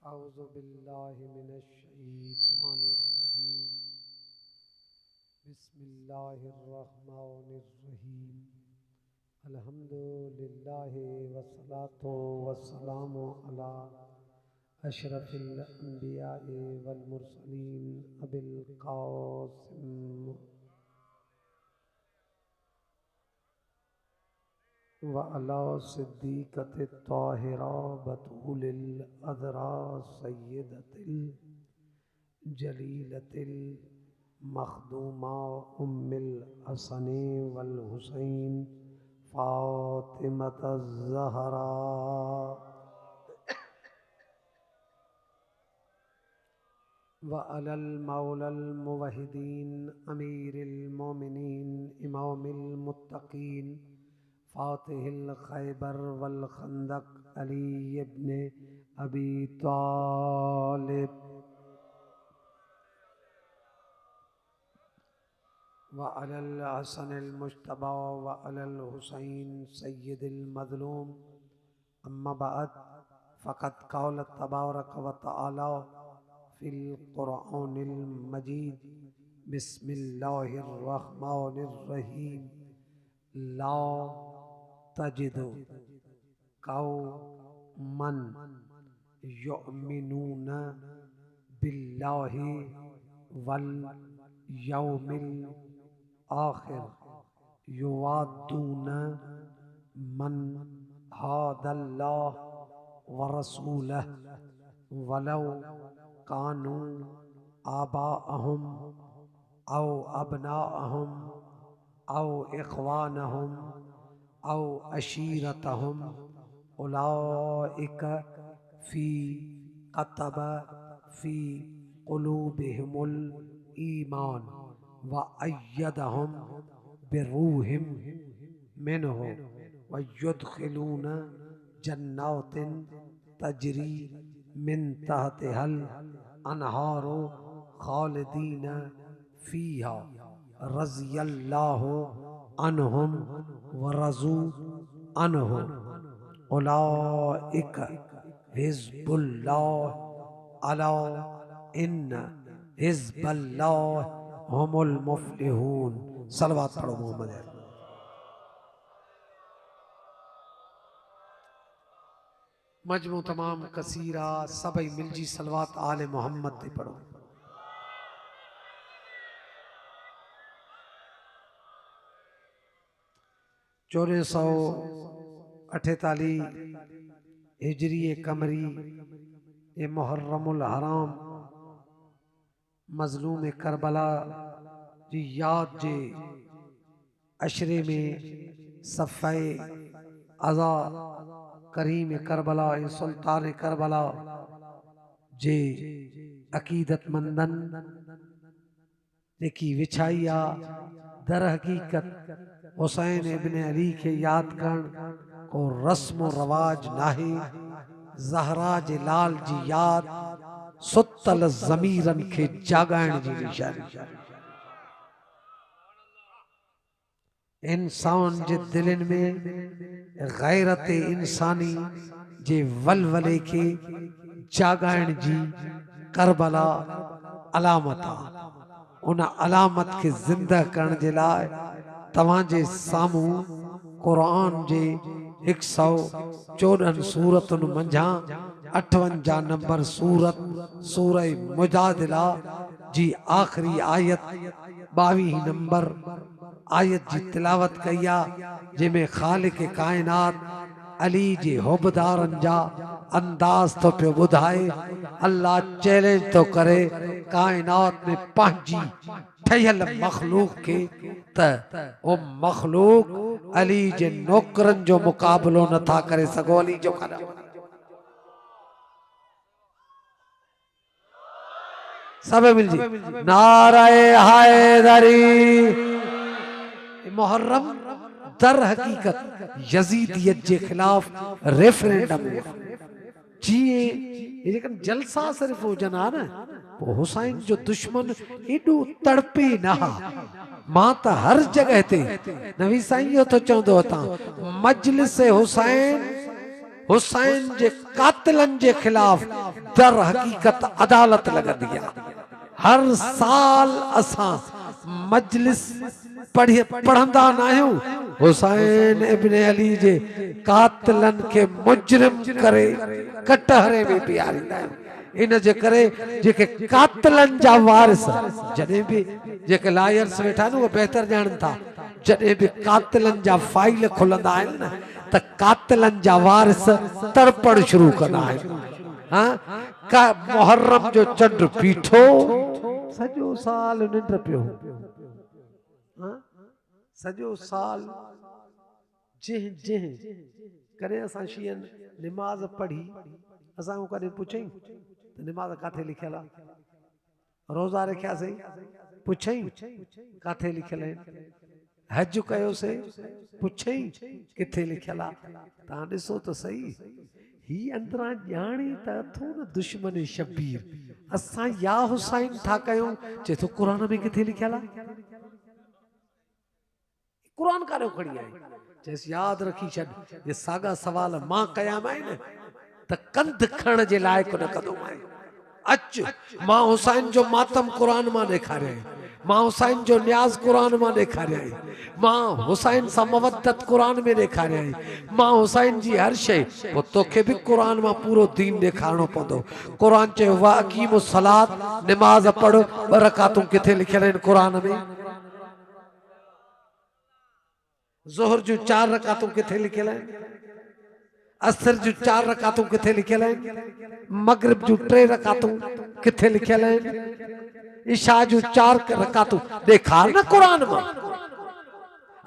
औज़ु बिल्लाहि मिनश्शैतानिर्रजीम। बिस्मिल्लाहिर्रहमानिर्रहीम। अल्हम्दुलिल्लाहि वस्सलातु वस्सलामु अला अशरफिल अंबिया'i वल मुरसलीन अबिल कासिम व अला सिद्दीक़ति ताहिरा बतूलिल अज़रा सय्यदतिल जलीलतिल मखदूमा उम्मिल हसनी वल हुसैन फ़ातिमतज़ ज़हरा व अलल मौलल मुवहिदीन अमीरिल मोमिनीन इमामिल मुत्तक़ीन फ़ातिहिल खैबर वल खंदक अली इब्ने अबी तालिब व अलल हसनिल मुज्तबा व अलल हुसैन सय्यिदिल मज़लूम। अम्मा बअद फ़क़द क़ाल तबारक व तआला फ़िल क़ुरआनिल मजीद बिस्मिल्लाहिर रहमानिर रहीम। ला तजिदु कौमन युमिनून बिल्लाहि वल यौमिल आखिर युवाद्दून मन हादल्लाह व रसूलह वलौ कानू आबाअहुम औ अबनाअहुम औ इख्वानहुम औ अशीरतहुम उलाइका फ़ी कतब फ़ी क़ुलूबिहिमुल ईमान व अय्यदहुम बिरूहिम मिन्हु व युदखिलून जन्नातिन तजरी मिन तहतिहल अनहारो खालिदीन फ़ीहा रज़ियल्लाहु अन्हुम व रज़ू अन्हु उलाइका हिज़्बुल्लाह अला इन्न हिज़्बल्लाह हुमुल मुफ़्लिहून। सलवात पढ़ो मोहम्मद। मजमू तमाम कसीरा सबई मिलजी सलवात आले मोहम्मद ते पढ़ो। चौदह सौ 48 हिजरी कमरी ये मुहर्रमुल हराम मजलूम करबला जी याद जे अशरे में सफ़े अज़ा करीम करबला सुल्तान करबला जे अकीदत मंदन जेकी विछाई आ दर हकीकत हुसैन इब्ने अली के याद करण को रस्म रवाज नाहे। ज़हरा जे लाल जी याद सुतल ज़मीरन के जागाइण जी निशानी। इंसान जे दिलन में गैरत इंसानी जे वलवले के जागाइण जी करबला अलामत आ। उन अलामत के जिंदा करण जे लाए तवांजे सामू कुरान जे 114 सूरतुन मंझा 58 नंबर सूरत सूरह मुजादिला जी आखिरी आयत 22 नंबर आयत जी तिलावत कया जंहिंमें खालिक कायनात अली जे हुबदारन जा अंदाज तो पे बुधाए। अल्लाह चैलेंज तो करे कायनात में पंहिंजी ठहियल मखलूक के त ओ मखलूक अली जे नौकरन जो मुकाबलो नथा करे सगो। अली जो कदम सब मिलजी नाराए हैदरी। मुहर्रम दर हकीकत यजीदियत जे खिलाफ रेफरेंडम जी लेकिन जलसा सिर्फ हो जना न हुसैन जो दुश्मन एडो तड़पे ना मां त हर जगह ते नवी साईं यो तो चवंदो था मजलिस हुसैन हुसैन जे कातिलन जे खिलाफ दर हकीकत अदालत लगंदी आहे। हर साल असां मजलिस पढ़ंदा न आहियूं हुसैन इब्न अली जे कातिलन के मुजरिम करे कटहरे में पियारींदा आहियूं। इन जे करे जेके कातिलन जा वारिस जॾहिं बि जेके लायर्स वेठा न उहे बहितर ॼाणनि था, जॾहिं बि कातिलन जा फाइल खुलंदा आहिनि न त कातिलन जा वारिस तड़पण शुरू कंदा आहिनि। का मुहर्रम जो चंड बीठो सॼो साल निंड पियो, सॼो साल जंहिं जंहिं कॾहिं असां शियनि निमाज़ पढ़ी असां कॾहिं पुछई त निमाज़ काथे लिखियल आहे, रोज़ा रखियासीं पुछई काथे लिखियल आहिनि, हज कयोसीं पुछई किथे लिखियल आहे। तव्हां ॾिसो त सही, ही अंदरां ॼाणी त अथो न दुश्मन शबीर। असां या हुसैन था कयूं चए थो क़ुरान में किथे लिखियल आहे, क़ुरान काॾो खणी आई। चएसि यादि रखी छॾ, ये साॻा सवाल मां कया आहिनि त कंध खणण जे लाइक़ु न कंदो आहियां। अच मां हुसैन जो मातम क़ुरान मां ॾेखारियां, मां हुसैन जो न्याज़ क़ुरान मां ॾेखारियां, मां हुसैन सां मवदत क़ुरान में ॾेखारियां, मां हुसैन जी हर शइ। पोइ तोखे बि क़ुरान मां पूरो दीन ॾेखारणो पवंदो। क़ुरान चयो वा अकीमु सलात, निमाज़ पढ़ो, ॿ रकातूं किथे लिखियल आहिनि क़ुरान में? ज़ोहर जूं 4 रकातूं किथे लिखियल आहिनि? असर जूं 4 रकातूं किथे लिखियल आहिनि? मगरिब जूं 3 रकातूं किथे लिखियल आहिनि? इशा जूं 4 रकातूं ॾेखार न क़ुरान मां।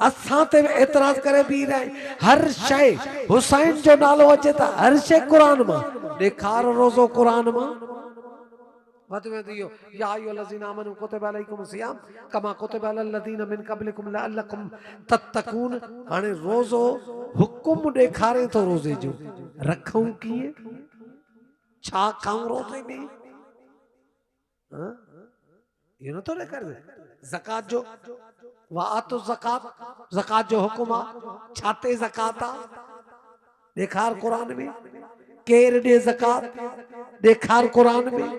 असां ते एतराज़ करे बीह रहे, हर शइ हुसैन जो नालो अचे त हर शइ क़ुरान मां ॾेखार, रोज़ो क़ुरान मां। वध में दियो या अय्युहल्लज़ीना आमनू कुतिबा अलैकुम सियाम कमा कुतिबा अलल लज़ीना मिन क़ब्लिकुम लअल्लकुम तत्तकून। हाणे रोज़ो हुकुम ॾेखारे थो रोज़े जो, रखूं कीअं, छा खाऊं रोज़े में, ये नथो ॾेखारे। ज़कात जो वातो ज़कात, ज़कात जो हुकुम आहे, छाते ज़कात आहे ॾेखार क़ुरान में। केर ॾे ज़कात ॾेखार क़ुरान में।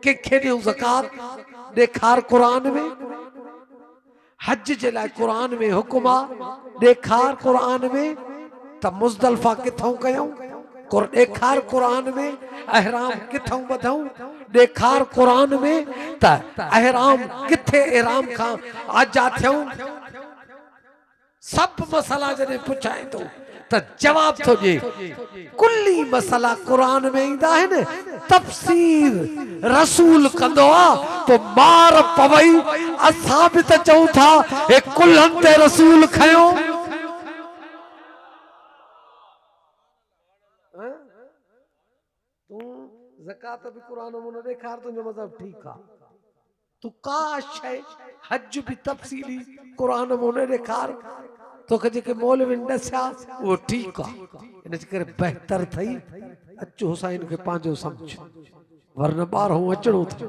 कंहिंखे ॾियूं ज़कात ॾेखार क़ुरान में। हज जे लाइ क़ुरान में हुकुम आहे ॾेखार क़ुरान में। त मुज़दलिफ़ा किथां कयूं ॾेखार क़ुरान में। अहराम किथां ॿधूं ॾेखार क़ुरान में। त अहराम किथे एराम खां आजा थियूं, सब मसला जॾहिं पुछाए थो त जवाब थो ॾे। कुल्ली मसला क़ुरान में ईंदा आहिनि, तफ़सीर रसूल कंदो आहे। पोइ मार पवई असां बि त चऊं था हे कुल्हनि ते रसूल खयो। तूं ज़कात बि क़ुरान में न ॾेखार, तुंहिंजो मज़हब ठीकु आहे। तूं का शइ हज बि तफ़सीली क़ुरान में न ॾेखार, तोखे जेके मौलविन ॾसिया उहो ठीकु आहे। इन करे बहितर थई अच हुसैन खे पंहिंजो सम्झ, वरन ॿारहों अचणो थो।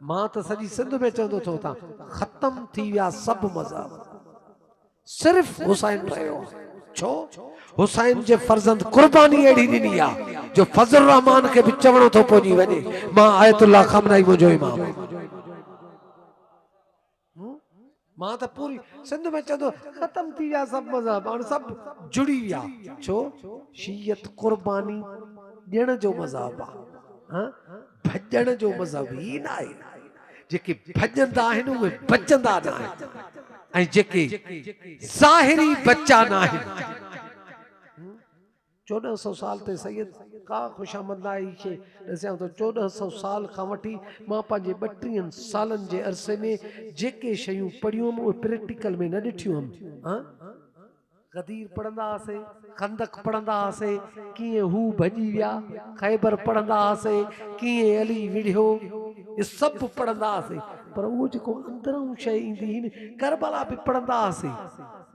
मां त सॼी सिंध में चवंदो थो था ख़तम थी विया सभु मज़हब, सिर्फ़ हुसैन रहियो आहे। छो? हुसैन जे फर्ज़ंद कुर्बानी अहिड़ी ॾिनी आहे जो फज़ल रहमान खे बि चवणो थो पइजी वञे मां आयतुल्लाह खमनाई मुंहिंजो इमाम। मां त पूरी सिंध में चवंदो ख़तम थी विया सभु मज़हब, हाणे सभु जुड़ी विया। छो? शीयत कुर्बानी ॾियण जो मज़हब आहे, भॼण जो मज़हब ई न आहे। जेके भॼंदा आहिनि उहे बचंदा न आहिनि, ऐं जेके ज़ाहिरी बच्चा न आहिनि। 1400 साल ते सैयद का खुशामद आई शइ ॾिसां तो 1400 साल खां वठी मां पंहिंजे 32 सालनि जे अरसे में जेके शयूं पढ़ियूं उहे प्रैक्टिकल में न ॾिठियूं आहिनि। गदीर पढ़ंदा हुआसीं, खंदक पढ़ंदा हुआसीं, कीअं हू भॼी विया, खैबर पढ़ंदा हुआसीं, कीअं अली विढ़ियो, ये सभु पढ़ंदा हुआसीं। पर उहो जेको अंदरूं शइ ईंदी हुई न, करबला बि पढ़ंदा हुआसीं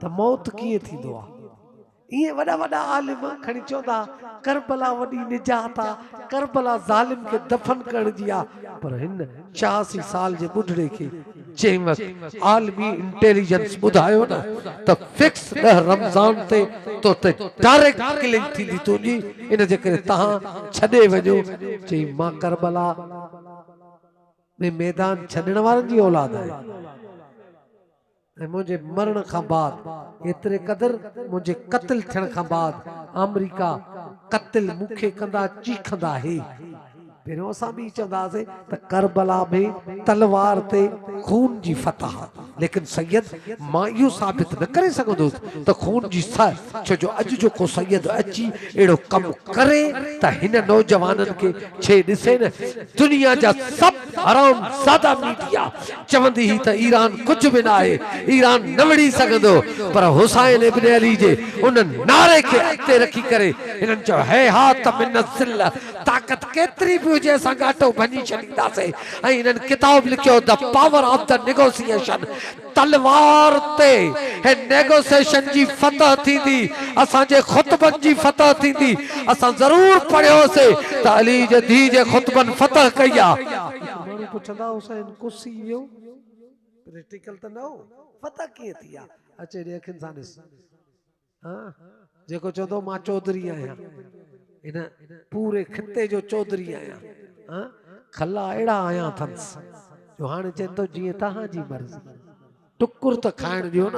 त मौत कीअं थींदो आहे। इहे वॾा वॾा आलिम खणी चवंदा करबला वॾी निजात आहे, करबला ज़ालिम खे दफ़न करण जी आहे। पर हिन 86 साल जे ॿुढड़े खे जंहिं वक़्तु आलमी इंटेलिजेंस ॿुधायो न त फिक्स 10 रमज़ान ते तो ते डायरेक्ट किलिंग थींदी तुंहिंजी, इन जे करे तव्हां छॾे वञो। चई मां करबला में मैदान छॾण वारनि जी औलाद आहे ऐं मुंहिंजे मरण खां बाद एतिरे क़दुरु मुंहिंजे क़त्ल थियण खां बाद अमेरिका क़त्ल मूंखे कंदा चीखंदा हे। पहिरियों असां बि चवंदासीं त करबला में तलवार ते खून जी फतह, लेकिन सैयद मां इहो साबित न करे सघंदुसि त खून जी छो जो अॼु जो को सैयद अची अहिड़ो कमु करे त हिन नौजवाननि खे छे ॾिसे न दुनिया जा सभु हराम ज़ादा मीडिया चवंदी ही त ईरान कुझु बि न आहे, ईरान न विड़ी सघंदो, पर हुसैन इब्न अली जे उन नारे खे अॻिते रखी करे हिननि चयो है हात मिन ज़िल्ल, ताक़त केतिरी बि हुजे असां घाटो भञी छॾींदासीं। ऐं हिननि किताब लिखियो the power of the negotiation, तलवार ते हे नेगोशिएशन जी फतह थींदी, असांजे खुतबनि जी फतह थींदी। असां ज़रूर पढ़ियोसीं त अली जे धी जे खुतबनि फतह कई आहे। माण्हू पुछंदा हुसैन कुर्सी वियो प्रैक्टिकल त न हो, फतह कीअं थी आहे? अचे ॾे अखियुनि सां ॾिस। हाँ जेको चवंदो मां चौधरी आहियां, इन पूरे खिते जो चौधरी आहियां, हाँ खला अहिड़ा आहियां अथसि जो हाणे चवंदो जीअं तव्हांजी मर्ज़ी, टुकुर त खाइण ॾियो न।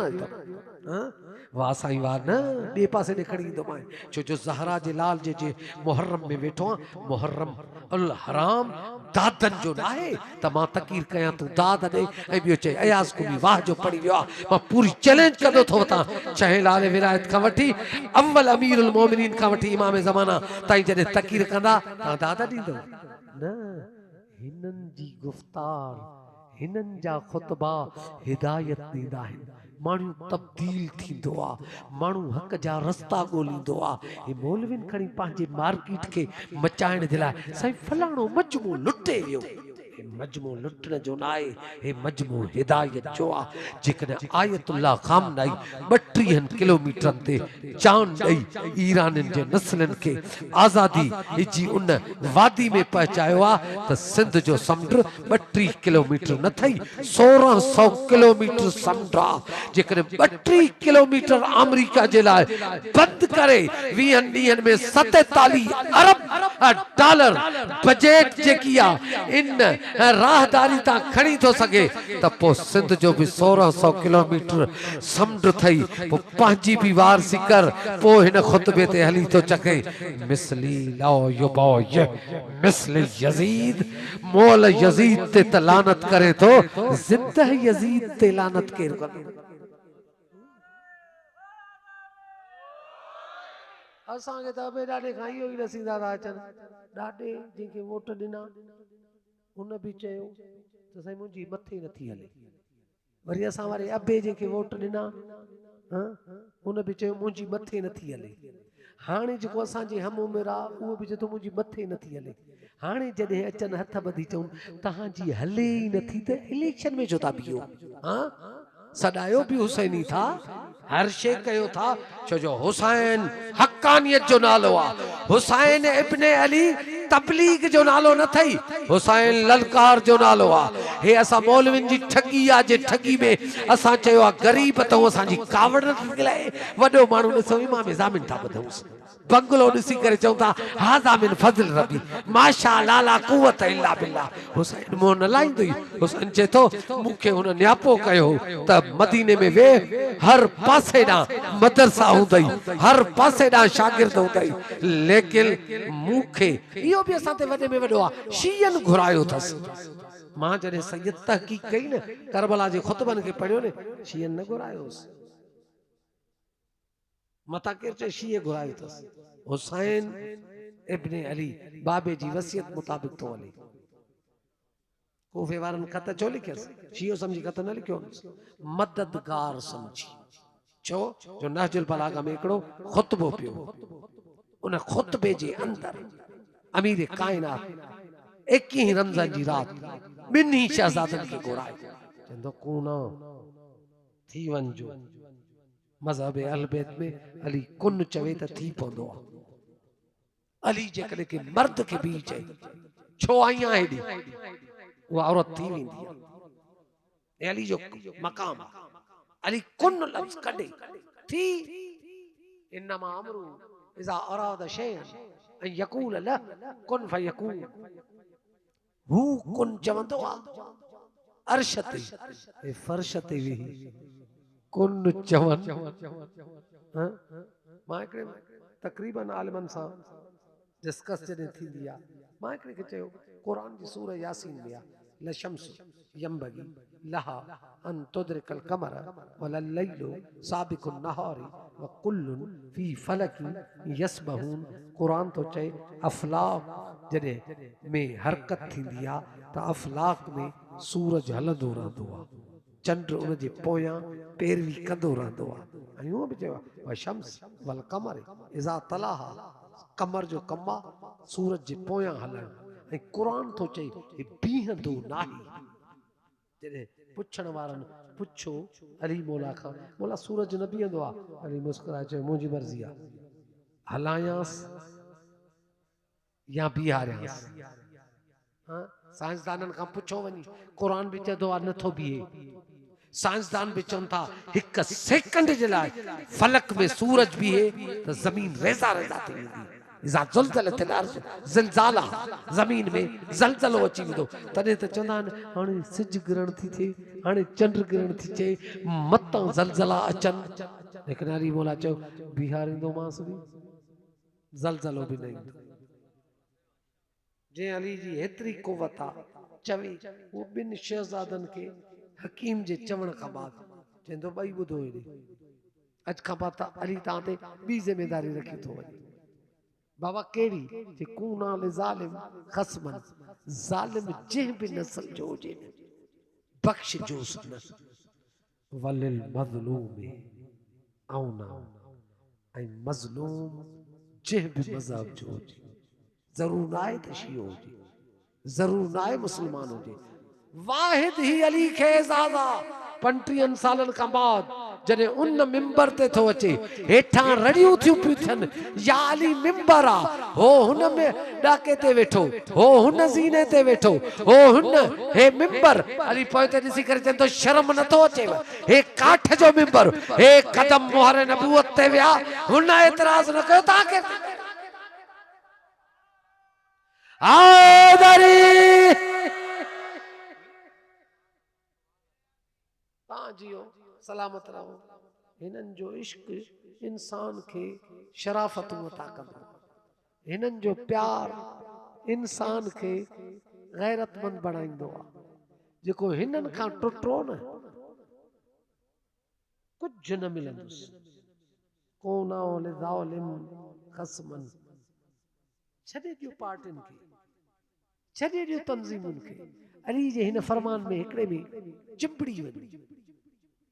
हाँ वाह साईं वाह, न ॿिए पासे ॾे खणी ईंदो मां, छो जो ज़हरा जे लाल जे मुहर्रम में वेठो आहियां। मुहर्रम अल हराम दादन जो न आहे त मां तकीर कयां तूं दाद ॾे। ऐं ॿियो चए अयाज़ कुमी वाह जो पढ़ी वियो आहे, मां पूरी चैलेंज कंदो थो वठां, चाहे लाल विलायत खां वठी अव्वल अमीरुल मोमिनीन खां वठी इमाम ज़माना ताईं जॾहिं तकीर कंदा तव्हां दाद ॾींदो न। हिननि जी गुफ़्तार, हिननि जा खुतबा हिदायत ॾींदा आहिनि, माण्हू तब्दील थींदो आहे, माण्हू हक़ जा रस्ता ॻोल्हींदो आहे। हे मौलविन खणी पंहिंजे मार्केट खे मचाइण जे लाइ साईं फलाणो मजमू लुटे वियो, हे मजमू लुटण जो न आहे, हे मजमू हिदायत जो आहे। जेकॾहिं आयतुल्लाह खामनाई 32 किलोमीटरनि ते जान ॾेई ईराननि जे नस्लनि खे आज़ादी जी उन वादी में पहुचायो आहे त सिंध जो समुंड 32 किलोमीटर न थई 1600 किलोमीटर समुंड आहे। जेकॾहिं 32 किलोमीटर अमेरिका जे लाइ बंदि करे 20 ॾींहंनि में 47 अरब डॉलर बजट जेकी आहे इन राहदारी तां खणी थो सघे, त पोइ सिंध जो बि 1600 किलोमीटर समुंड थई, पोइ पंहिंजी बि वारसी कर। पोइ हिन खुतबे ते हली थो चके मिसली ला युबाय मिसल यजीद, मोल यजीद ते त लानत करे थो, ज़िद यजीद ते लानत केर करे। असांखे त अबे ॾाॾे खां इहो ई रसीदा था अचनि, ॾाॾे जंहिंखे वोट ॾिना उन बि चयो त साईं मुंहिंजी मथे नथी हले, वरी असां वारे अबे जंहिंखे वोट ॾिना उन बि चयो मुंहिंजी मथे नथी हले। हाणे जेको असांजे हम उमिरि आहे उहो बि चए थो मुंहिंजी मथे नथी हले। हाणे जॾहिं अचनि हथ ॿधी चवनि तव्हांजी हले ई नथी त इलेक्शन में छो था बीहो? हाँ सॾायो बि हुसैनी था, हर शे कयो था, छो जो हुसैन हक़ानियत जो नालो आहे, हुसैन इब्न अली तबलीग जो नालो न थई, हुसैन ललकार जो नालो आहे। हे असां मौलविन जी ठगी आहे, जे ठगी में असां चयो आहे ग़रीब त असांजी कावड़ निकिले। वॾो माण्हू ॾिसो इमाम ज़ामिन था ॿुधूंसि, बंगलो ॾिसी करे चऊं था हाज़ा मिन फज़ल रबी माशा ला ला कुव्वत इल्ला बिल्लाह। हुसैन मोह न लाईंदो ई, हुसैन चए थो मूंखे हुन न्यापो कयो त मदीने में वे हर पासे ॾांहुं मदरसा हूंदई, हर पासे ॾांहुं शागिर्द हूंदई, लेकिन मूंखे इहो बि असां ते वॾे में वॾो आहे शीयनि घुरायो अथसि। मां जॾहिं सैयद तहक़ीक़ कई न करबला जे खुतबनि खे पढ़ियो न, शीयनि न घुरायोसि, मता केर चए शीए घुरायो अथसि। हुसैन इब्न अली बाबे जी वसियत मुताबिक़ थो हले। कूफे वारनि ख़त छो लिखियसि? शियो समझी ख़त न लिखियो, मददगार समझी। छो जो नहजुल बलागा में हिकिड़ो खुतबो पियो, उन खुतबे जे अंदरि अमीर कायनात 21 रमज़ान जी रात ॿिन्ही शहज़ादनि खे घुरायो, चवंदो कूना थी वञिजो। मज़हब अहल बैत में अली कुन चवे त थी पवंदो आहे। अली जेकॾहिं के मर्द खे बि चए छो आई आहे हेॾी, उहा औरत थी वेंदी आहे। अली जो मकाम अली कुन लफ्ज कढे थी इन्नमा अमरु इज़ा अरादा शैअन अन यकूल लह कुन फयकून हू कुन चवंदो आहे अर्श ते ऐं फर्श ते वेही कुन चवन मां हिकिड़े तक़रीबन आलिमनि सां डिस्कस जॾहिं थींदी आहे मां हिकिड़े खे चयो क़ुरान जी सूरह यासीन में आहे लशम्स यंबगी लहा अन तुदरिकल कमर वलल लैलु साबिकुन नहारी व कुल्लुन फी फलकिन यसबहून क़ुरान तो चए अफलाक जॾहिं में हरकत थींदी आहे त अफलाक में सूरज हलंदो रहंदो आहे चंड उन जे पोयां पैरवी कंदो रहंदो आहे ऐं उहो बि चयो व शम्स वल कमर इज़ा तलाहा कमर जो कम आहे सूरज जे पोयां हलणु ऐं क़ुरान थो चए ही बीहंदो नाहे जॾहिं पुछण वारनि पुछो अली मौला खां मौला सूरज न बीहंदो आहे अली मुस्कुराए चयो मुंहिंजी मर्ज़ी आहे हलायांसि या बीहारियांसि साइंसदाननि खां पुछो वञी क़ुरान बि चवंदो आहे नथो बीहे साइंसदान भी चवन था एक सेकंड जे लाइ फलक में सूरज बीहे तो जमीन रेज़ा रेज़ा थी वेंदी इज़ा ज़ुलज़लतिल अर्ज़ ज़िलज़ाला ज़मीन में ज़लज़लो अची वेंदो तॾहिं त चवंदा आहिनि हाणे सिज ग्रहण थी थिए हाणे चंड ग्रहण थी थिए मतां ज़लज़ला अचनि लेकिन अली मौला चयो बीहारींदोमांसि बि ज़लज़लो बि न ईंदो जे अली जी हेतिरी कुवत आहे चवे उहो ॿिनि शहज़ादनि खे हकीम जे चवण खां बाद चवंदो ॿई ॿुधो हेॾे अॼु खां बाद अली तव्हां ते ॿी ज़िमेदारी रखी थो वञे बाबा कहिड़ी जे कूना ले ज़ालिम ख़स्मन ज़ालिम जंहिं बि नस्ल जो हुजे बख़्श जोसि न वलिल मज़लूम औना ऐं मज़लूम जंहिं बि मज़हब जो हुजे ज़रूर न आहे त शियो हुजे ज़रूर न आहे मुस्लमान हुजे वाहिद ही अली खे ज़ादा 35 सालन खां बाद जॾहिं उन मिंबर ते थो अचे हेठां रड़ियूं थियूं पियूं थियनि या अली मिंबर आहे हो हुन में ॾाके ते वेठो हो हुन ज़ीने ते वेठो हो हुन हे मिंबर अली पोइ ते ॾिसी करे चवंदो शर्म नथो अचेव हे काठ जो मिंबर हे कदम मोहर नबूवत ते विया हुन एतिराज़ न कयो तव्हांखे आदरी जियो सलामत रहो हिननि जो इश्क इंसान खे शराफत अता कंदो हिननि जो प्यार इंसान खे गैरतमंद बणाईंदो आहे जेको हिननि खां टुटो न कुछ न मिलंदुसि कोना ले ज़ालिम ख़स्मन छॾे ॾियो पार्टियुनि खे छॾे ॾियो तंज़ीमुनि खे अली जे हिन फरमान में हिकिड़े में चिंबड़ी वञी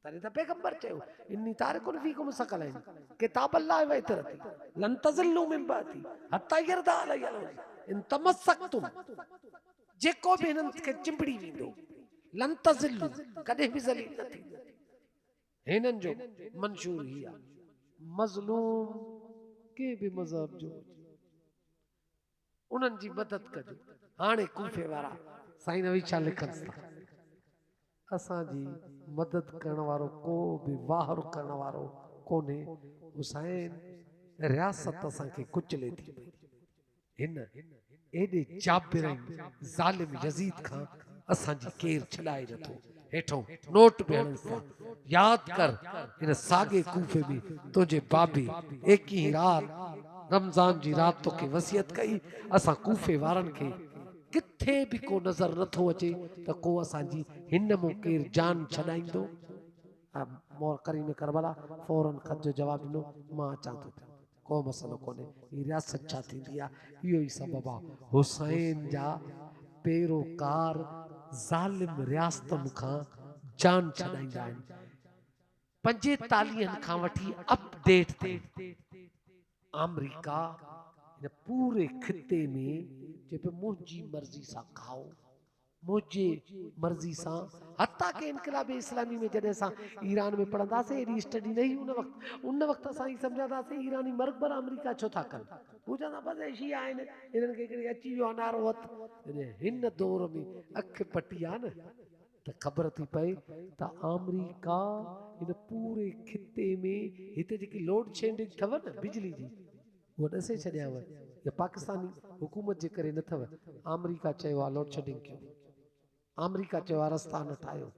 तॾहिं त पैगंबर चयो इन्नी तारिकुन फीकुम सकलैन किताब अल्लाह व इतरती लन तज़ल्लू मिन बादी हत्ता यरदा अलैहि इन तमस्सकतुम जेको भी हिननि खे चिंबड़ी वेंदो लन तज़ल्लू कॾहिं बि ज़लील न थींदो हिननि जो मंशूर ही आहे मज़लूम के बि मज़हब जो उन्हनि जी मदद कजो हाणे कूफे वारा साईं नवी छा लिखनि था असांजी मदद करण वारो को बि वाहर करण वारो कोन्हे हुसैन रियासत असांखे कुचले थी पई हिन एॾे जाबिरनि ज़ालिम यज़ीद खां असांजी केर छॾाए नथो हेठों नोट में हणनि था याद कर हिन साॻे कूफे में तुंहिंजे बाबे एकी रात रमज़ान जी रात तोखे वसियत कई असां कूफे वारनि खे किथे भी को नजर नथो अचे त को असांजी हिन मो केर जान छॾाईंदो मोर करीम करबला फौरन खत जो जवाब ॾिनो मां अचां थो को मसलो कोन्हे ही रियासत छा थींदी आहे इहो ई सबब आहे हुसैन जा पैरोकार ज़ालिम रियासतुनि खां जान छॾाईंदा आहिनि 45 खां वठी अपडेट ते अमेरिका इन पूरे खिते में जे पे मुंहिंजी मर्ज़ी सां खाओ मुंहिंजे मर्ज़ी सां हत्ता के इनकलाब इस्लामी में जॾहिं असां ईरान में पढ़ंदासीं एॾी स्टडी न हुई उन वक़्तु असां ई सम्झंदासीं ईरानी मरकबर अमेरिका छो था कनि हू चवंदा बसि एशी आहिनि हिननि खे हिकिड़ी अची वियो अनारो हथु हिन दौर में अखि पटी आहे न त ख़बर थी पए त अमेरिका इन पूरे खिते में हिते जेकी लोड शेडिंग अथव न बिजली जी वो ॾसे छॾियांव या पाकिस्तानी हुकूमत जे करे न अथव। अमेरिका चयो आहे लोड शेडिंग कयो, अमेरिका चयो आहे रस्ता न ठाहियो,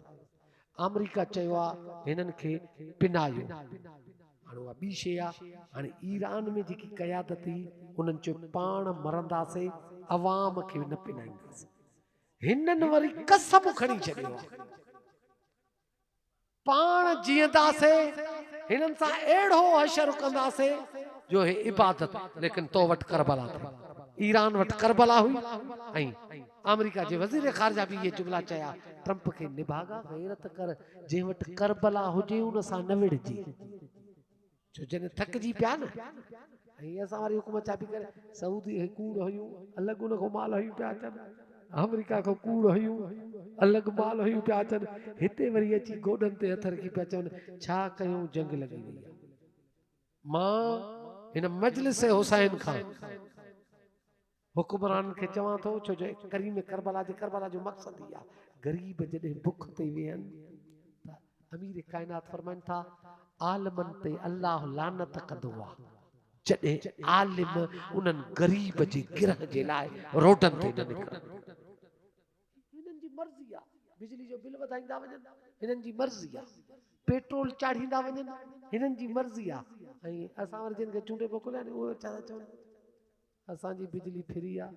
अमेरिका चयो आहे हिननि खे पिनायो। हाणे उहा ॿी शइ आहे। हाणे ईरान में जेकी क़यादत हुई उन्हनि चयो पाण मरंदासीं, अवाम खे न पिनाईंदासीं। हिननि वरी कसम खणी छॾियो आहे पाण जीअंदासीं, हिननि सां अहिड़ो हशर कंदासीं जो हे इबादत। लेकिन तो वटि करबला थी, ईरान वटि करबला हुई ऐं अमेरिका जे वज़ीर ख़ारजा बि इहे जुमला चया ट्रंप खे, निभागा गैरत कर, जंहिं वटि करबला हुजे उन सां न विढ़जे। छो जॾहिं थकिजी पिया न ऐं असां वारी हुकूमत छा पई करे, सऊदी कूड़ हुयूं अलॻि उन खां माल हयूं पिया अचनि, अमेरिका खां कूड़ हुयूं अलॻि माल हुयूं पिया अचनि, हिते वरी अची गोॾनि ते हथ रखी पिया चवनि छा कयूं, जंग लॻी वई आहे। मां हिन मजलिस हुसैन खां हुक्मरान खे चवां थो, छो जो करीम करबला जो मक़सदु ई आहे ग़रीब जॾहिं बुख ते वेहनि त अमीर काइनात फरमाइनि था आलमनि ते अल्लाह लानत कंदो आहे जॾहिं आलिम उन्हनि ग़रीब जे गिरह जे लाइ रोडनि ते न निकिरनि। हिननि जी मर्ज़ी आहे, बिजली जो बिल वधाईंदा वञनि हिननि जी मर्ज़ी आहे, पेट्रोल चाढ़ींदा वञनि हिननि जी मर्ज़ी आहे। ऐं असां वरी जिन खे चूंडे मोकिलिया आहिनि उहे छा था चवनि, असांजी बिजली फ्री आहे,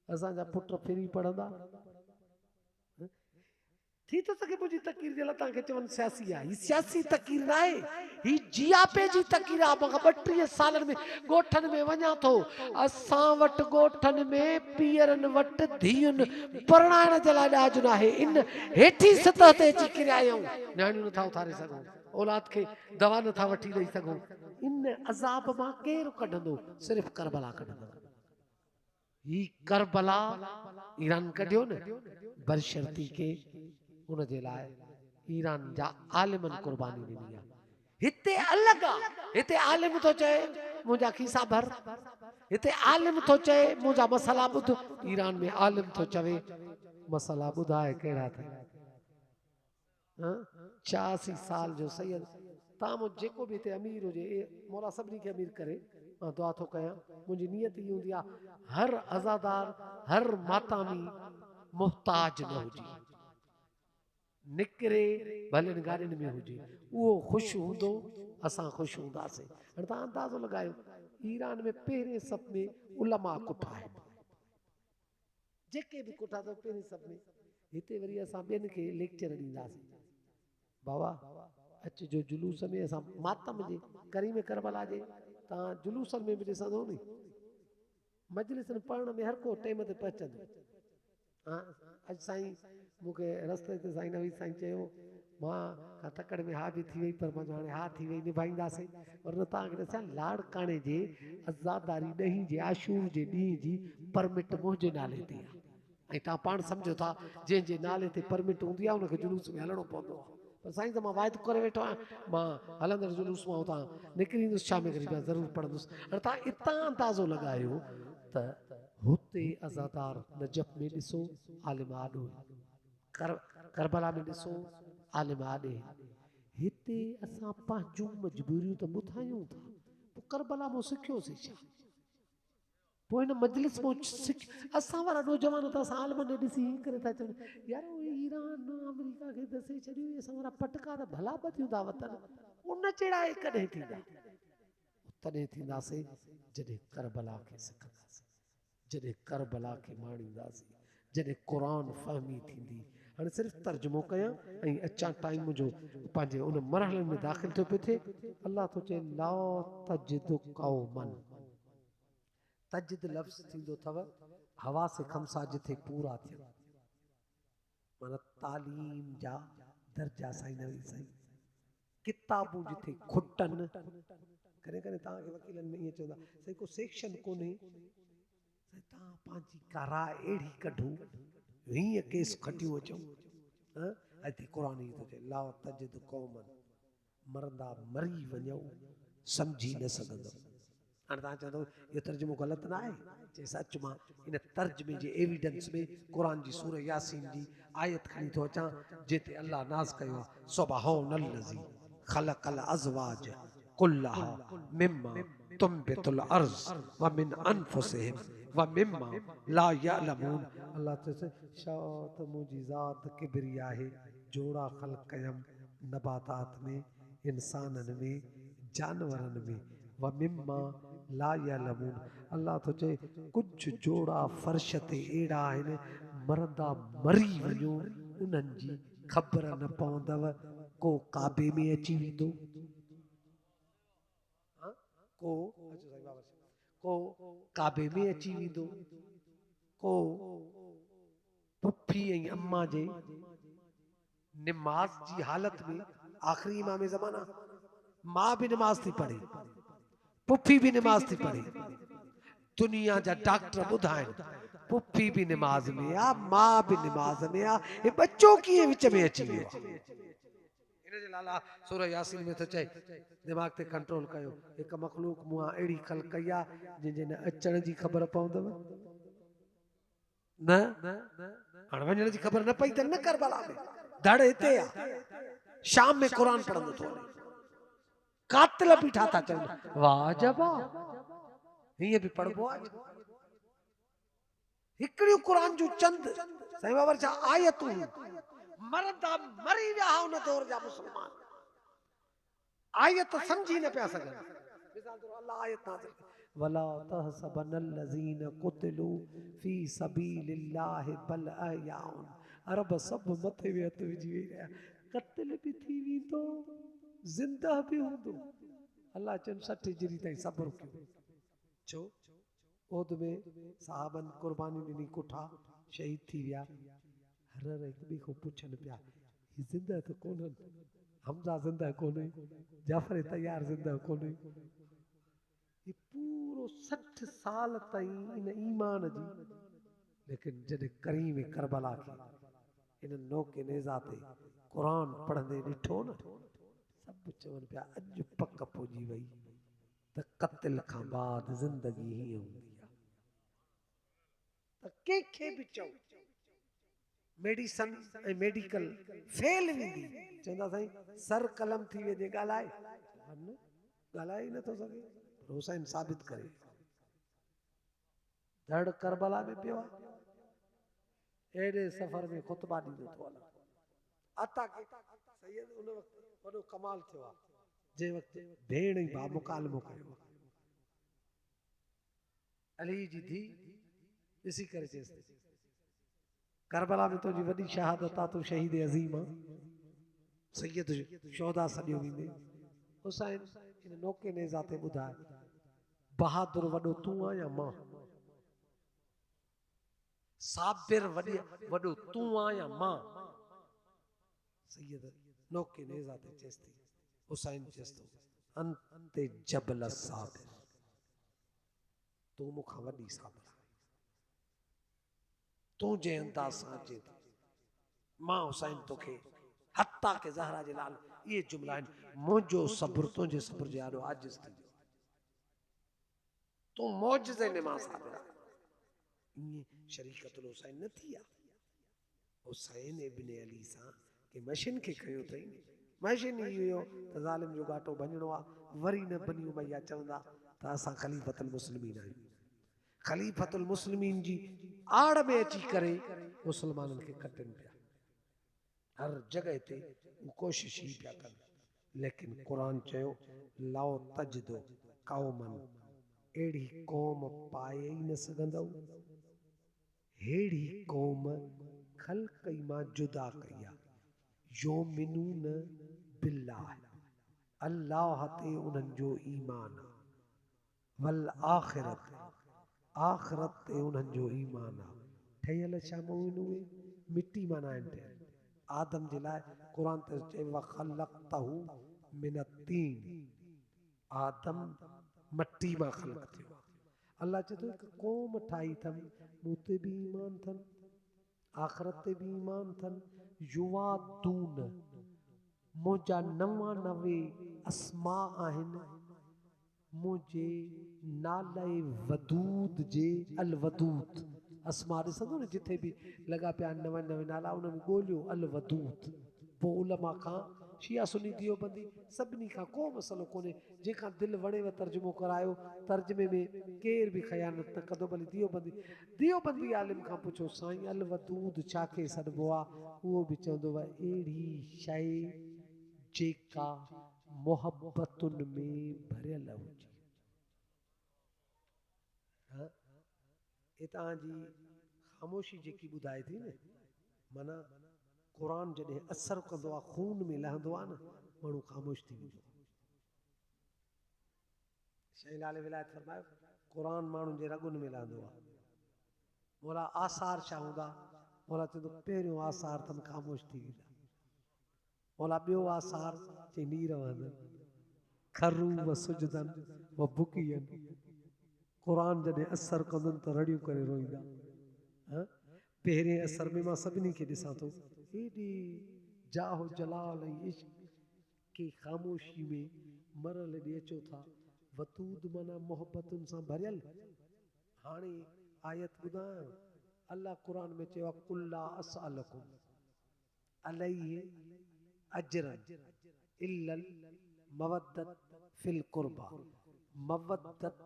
असांजा पुट फ्री पढ़ंदा। थी तो सके मुंहिंजी तकीर जे लाइ तव्हांखे चवनि सियासी आहे, हीअ सियासी तकीर न आहे, हीअ जियापे जी तकीर आहे। मां 32 सालनि में ॻोठनि में वञा थो, असां वटि ॻोठनि में पीअरनि वटि धीउनि परणाइण जे लाइ ॾाज न आहे। इन हेठी सतह ते अची किरिया आहियूं, नियाणियूं नथा उथारे सघूं, औलाद खे दवा नथा वठी ॾेई सघूं। इन अज़ाब मां केरु कढंदो, सिर्फ़ु करबला कढंदो। ही करबला ईरान कढियो न बरशर्ती के उन जे लाइ ईरान जा आलिमनि कुर्बानी ॾिनी आहे। हिते अलॻि आहे, हिते आलिम थो चए मुंहिंजा खीसा भर, हिते आलिम थो चए मुंहिंजा मसला ॿुध, ईरान में आलिम थो चवे मसला ॿुधाए कहिड़ा अथई। 86 साल जो सैयद, तव्हां मुंहिंजो जेको बि हिते अमीर हुजे मौला सभिनी खे अमीर करे, मां दुआ थो कयां। मुंहिंजी नियत ई हूंदी आहे हर अज़ादार हर मातामी मुहताज न हुजे, निकिरे भले गाॾियुनि में हुजे, उहो ख़ुशि हूंदो असां ख़ुशि हूंदासीं। हाणे तव्हां अंदाज़ो लॻायो ईरान में पहिरें सफ़ में उलमा कुठा आहिनि, जेके बि कुठा अथव पहिरें सफ़ में। हिते वरी असां ॿियनि खे लेक्चर ॾींदासीं, बाबा अचिजो जुलूस में, असां मातम जे करीम करबला जे तव्हां जुलूसनि में बि ॾिसंदो नी, मजलिसनि पढ़ण में हर को टाइम ते पहुचंदो। अॼु साईं मूंखे रस्ते ते साईं नवीद साईं चयो मां का तकड़ में हा बि थी वई, पर मां हाणे हा थी वई निभाईंदासीं। और न तव्हांखे ॾिसां लाड़काणे जे आज़ादारी ॾहीं जे आशूर जे ॾींहं जी परमिट मुंहिंजे नाले ते आहे, ऐं तव्हां पाण सम्झो था जंहिंजे नाले ते परमिट हूंदी आहे उनखे जुलूस में हलणो पवंदो आहे। पर साईं त मां वाइदो करे वेठो आहियां, मां हलंदड़ जुलूस मां हुतां निकिरींदुसि, शाम ग़रीब ज़रूरु पढ़ंदुसि। हाणे तव्हां इतां अंदाज़ो लॻायो त हुते अज़ादार नजफ़ में ॾिसो आलिम आॾो, करबला में ॾिसो आलिम आॾे। हिते असां पंहिंजूं मजबूरियूं त ॿुधायूं था, पोइ करबला मां सिखियोसीं छा? पोइ हिन मजलिस में असां वारा नौजवान त असां आलिमनि ॾिसी करे था चवनि यार ईरान अमेरिका खे दसे छॾियो, असां वारा पटका त भला ॿधियूं था वतन, उन जहिड़ा कॾहिं थींदा? तॾहिं थींदासीं जॾहिं करबला खे सिखंदासीं, जॾहिं करबला खे माणींदासीं, जॾहिं क़ुरान फ़हमी थींदी। हाणे सिर्फ़ु तर्जुमो कयां ऐं अचां टाइम जो पंहिंजे उन मरहलनि में दाख़िल थियो पियो थिए। अल्लाह थो चए ला तजिदु क़ौमन, तजिद लफ़्ज़ थींदो अथव हवा से खमसा जिथे पूरा थियनि, माना तालीम जा दर्जा साईं नवीद साईं, किताबूं जिथे खुटनि। कॾहिं कॾहिं तव्हांखे वकीलनि में ईअं चवंदा साईं को सेक्शन कोन्हे, तव्हां पंहिंजी का राय अहिड़ी कढो, हीअं केस खटियूं अचूं। हिते क़ुरान ई थो चए ला तजिद क़ौमन, मरंदा मरी वञो सम्झी न सघंदो। हाणे तव्हां चवंदो इहो तर्जुमो ग़लति न आहे, चए सच मां इन तर्जुमे जे एविडेंस में क़ुरान जी सूरह यासीन जी आयत खणी थो अचां जिते अल्लाह नाज़ कयो आहे सुबहानल्लज़ी ख़लक़ल अज़वाज कुल्लहा मिम्मा तुंबितुल अर्ज़ व मिन अनफुसिहिम व मिम्मा ला यअलमून। अल्लाह चए छा त मुंहिंजी ज़ात किबरी आहे, जोड़ा ख़ल्क़ कयम नबातात में, इंसाननि में, जानवरनि में, व मिम्मा ला यअलमून। अल्लाह तो चए कुछ जोड़ा फर्श ते अहिड़ा आहिनि मरंदा मरी वञो उन्हनि जी ख़बर न पवंदव। को काबे में अची वेंदो, को काबे में अची वेंदो, को पुफी ऐं अम्मा जे निमाज़ जी हालत में, आख़िरी इमाम ज़माना मां भी नमाज थी पढ़े, पुफी भी नमाज थी पढ़े, दुनिया जा डॉक्टर ॿुधाइनि पुफी भी नमाज में आ, मां भी नमाज में आ, ये बच्चो कीअं विच में अची वियो आहे। इनजे लाला सूरह यासीन में तो चए दिमाग ते कंट्रोल कयो, एक मखलूक मुआ एड़ी ख़ल्क़ कई आहे जंहिंजे न अचण जी ख़बर पवंदव न, हाणे वञण जी ख़बर न पई त न करबला में धड़ हिते आहे, शाम में क़ुरान पढ़ंदो थो वञे, कातिल बीठा था चवनि वाह जबा हीअं बि पढ़बो आहे। हिकिड़ियूं क़ुरान जूं चंद साईं बाबा छा आयतूं मरंदा मरी विया उन दौर जा मुस्लमान, आयत समझी न पिया सघनि। मिसाल तौर अल्लाह आयत नाज़िल वला तहसबनल्लज़ीन कुतिलू फी सबीलिल्लाहि बल अहयाउन। अरब सभु मथे में हथ विझी वेही रहिया, क़त्ल बि थी वेंदो ज़िंदा बि हूंदो। अल्लाह चवनि 60 हिजरी ताईं सब्र कयो। छो ओद में साहबन कुर्बानी ॾिनी, कुठा शहीद थी विया। हर हिक ॿिए खां पुछनि पिया ही ज़िंदा त कोन्हनि, हमज़ा ज़िंदा कोन्हे, जाफ़र तैयार ज़िंदा कोन्हे। ये पूरो 60 साल ताईं इन ईमान जी, लेकिन जॾहिं करीम करबला खे इन नौके नेज़ा ते क़ुरान पढ़ंदे ॾिठो न, सभु चवनि पिया अॼु पक पहुची वई त क़त्ल खां बाद ज़िंदगी हीअं हूंदी आहे। त कंहिंखे बि चओ मेडिसन ऐं मेडिकल फेल वेंदी, चवंदा साईं सर कलम थी वञे ॻाल्हाए, ॻाल्हाए ई नथो सघे, हुसैन साबित करे धड़ करबला में पियो आहे, एॾे सफ़र में ख़ुतबा ॾींदो थो हलां। अता के सैयद उन वक़्तु वॾो कमाल थियो आहे जंहिं वक़्तु भेण ई भाउ मुकालमो कयो आहे। अली जी धी ॾिसी करे चएसि करबला में तुंहिंजी वॾी शहादत आहे, तूं शहीद अज़ीम आहे, सैयद शोहदा सॾियो वेंदे। हुसैन इन नौके नेज़ा ते ॿुधाए बहादुर वॾो तूं आहीं या मां, साबिर वॾो तूं आहीं या मां। सैयद नौके नेज़ा ते चएसि थी, हुसैन चएसि थो अंते जबल साबिर, तूं मूंखां वॾी साबिर आहे, तूं जंहिं अंदाज़ सां अचे थी मां हुसैन तोखे हत्ता के ज़हरा जे लाल ये जुमला आहिनि, मुंहिंजो सब्र तुंहिंजे सब्र जे आॾो आजिज़ थी वियो, तूं मौजज़े में मां साबिर आहे। ईअं शरीकतुल हुसैन न थी आहे, हुसैन इब्न अली सां के मशीन खे खयो अथई, मशीन ई हुयो त ज़ालिम जो घाटो भञणो आहे, वरी न बनी उमैया चवंदा त असां ख़लीफ़तुल मुस्लिमीन आहियूं। ख़लीफ़तुल मुस्लिमीन जी आड़ में अची करे मुसलमाननि खे कटनि पिया, हर जगह ते कोशिश ही पिया कनि, लेकिन कुरान चयो लाओ तजदो कौमन, अहिड़ी क़ौम पाए ई न सघंदव, अहिड़ी क़ौम ख़ल्क़ ई मां जुदा कई आहे, योमिनून बिल्लाह, अल्लाह ते उन्हनि जो ईमान आहे, वल आख़िरत, आख़िरत ते उन्हनि जो ईमान आहे। ठहियल छा मोमिन उहे मिट्टी माना आहिनि ठहियल, आदम जे लाइ क़ुरान ते चयो वख़लक़तहू मिन तीन, आदम मट्टी मां ख़लक़ थियो। अल्लाह चए थो हिकु क़ौम ठाही अथमि, मूं ते बि ईमान अथनि, आख़िरत ते बि ईमान अथनि, युवादून, मुंहिंजा 99 अस्मा आहिनि, मुंहिंजे नाले वदूद जे अल वदूद अस्मा ॾिसंदो न जिथे बि लॻा पिया नवां नवां नाला उनमें ॻोल्हियो अल वदूद। पोइ उलमा खां शिया सुन्नी दियोबंदी सभिनी खां को मसलो कोन्हे, जंहिंखां दिलि वणेव तर्जुमो करायो, तर्जुमे में केर बि ख़यानत न कंदो। भली दियोबंदी आलिम खां पुछो साईं अल वदूद छाखे सॾिबो आहे, उहो बि चवंदो आहे अहिड़ी शइ जेका मोहबतुनि में भरियल हुजे। हितां जी ख़ामोशी जेकी ॿुधाए थी न, माना क़ुरान जॾहिं असरु कंदो आहे, खून में लहंदो आहे न, माण्हू ख़ामोश थी वेंदो। शही लाल विलायत फरमायो क़ुरान माण्हुनि जे रॻुनि में लहंदो आहे। मौला आसार छा हूंदा? मौला चवंदो पहिरियों आसार अथनि ख़ामोश थी वेंदा। मौला ॿियो आसार चई नीर वहंदनि, खरू व सुजदन व बुकियनि। क़ुरान जॾहिं असरु कंदनि त रड़ियूं करे रोईंदा। पहिरें असर में मां सभिनी खे ॾिसां थो हेॾी जाहो जलाल ऐं इश्क के ख़ामोशी में मरल ॾे अचो था। वतूद माना मोहबतुनि सां भरियल। हाणे आयत ॿुधायो, अल्लाह क़ुरान में चयो आहे कुल्ला असअलकुम अलैहि अजरन इल्लल मवद्दत फिल कुर्बा। मवद्दत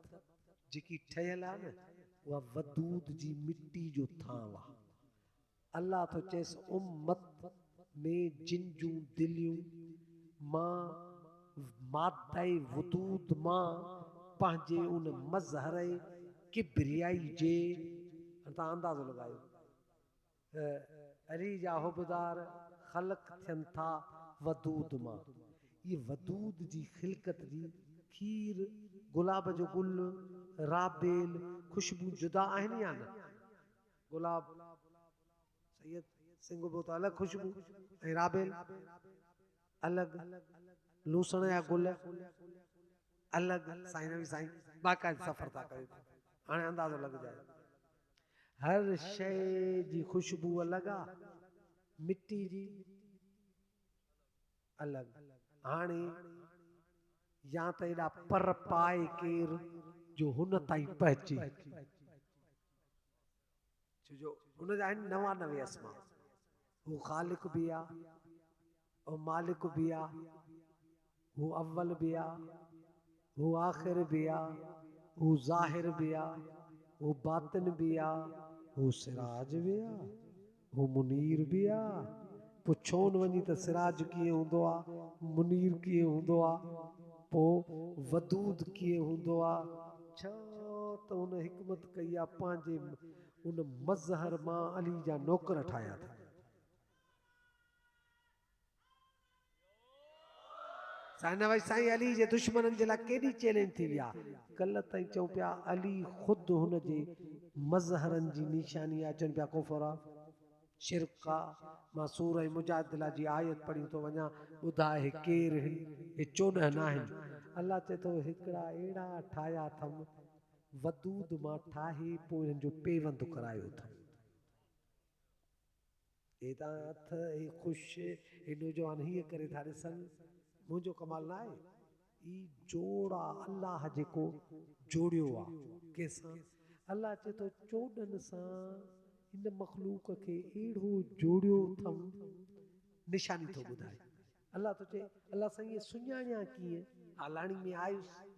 जेकी ठहियल आहे न, उहा वदूद जी मिट्टी जो थांव आहे। अल्लाह तो चएसि उम्मत में जिन जूं दिलियूं मां मादाए वदूद मां पंहिंजे उन मज़हर किब्रियाई जे, तव्हां अंदाज़ो लॻायो, अली जा हुबदार ख़लक थियनि था वदूद मां। ये वदूद जी ख़िलकत जी खीर, गुलाब जो गुल, राबेल, खुशबू जुदा आहिनि या न? गुलाब सैयद सिंघबो त अलॻि खुशबू ऐं राबेल अलॻि, लूसण जा गुल अलॻि। साईं नवी साईं बाक़ाइदा सफ़र था कयो, हाणे अंदाज़ो लॻजाए। हर शइ जी खुशबू अलॻि आहे, मिट्टी जी अलॻि। हाणे या त एॾा पर पाए केर जो हुन ताईं पहुचे, छो हुनजा आहिनि 99 अस्मा। हू ख़ालिक बि आहे, हू मालिक बि आहे, हू अव्वल बि आहे, हू आख़िर बि आहे, हू ज़ाहिर बि आहे, हू बातिन बि आहे, हू सिराज बि आहे, हू मुनीर बि आहे। पुछो न वञी त सिराज कीअं हूंदो आहे, मुनीर कीअं हूंदो आहे, पोइ वदूद कीअं हूंदो आहे। छा त हुन हिकमत कई आहे, पंहिंजे उन मज़हर मां अली जा नौकर ठाहिया अथई। साईं भाई साईं अली जे दुश्मननि जे लाइ केॾी चैलेंज थी विया। कल्ह ताईं चऊं पिया अली ख़ुदि हुन जे मज़हरनि जी निशानी आहे, चवनि पिया कुफर आहे, शिरक आहे। मां सूरह मुजादिला जी आयत पढ़ी थो वञा, ॿुधाए केरु आहिनि, हे 14 न आहिनि। अल्लाह चए थो हिकिड़ा अहिड़ा ठाहिया अथमि वदूद मां ठाहे, पोइ हिन जो पेवंद करायो अथमि। हेॾा हथ हे ख़ुशि हे नौजवान हीअं करे था ॾिसनि, मुंहिंजो कमाल न आहे। ई जोड़ा अल्लाह जेको जोड़ियो आहे कंहिंसां, अल्लाह चए थो 14 सां हिन मख़लूक खे अहिड़ो जोड़ियो अथमि, निशानी थो ॿुधाए। अल्लाह तो चए अल्लाह साईं सुञाणिया कीअं, हालाणी में आयुसि,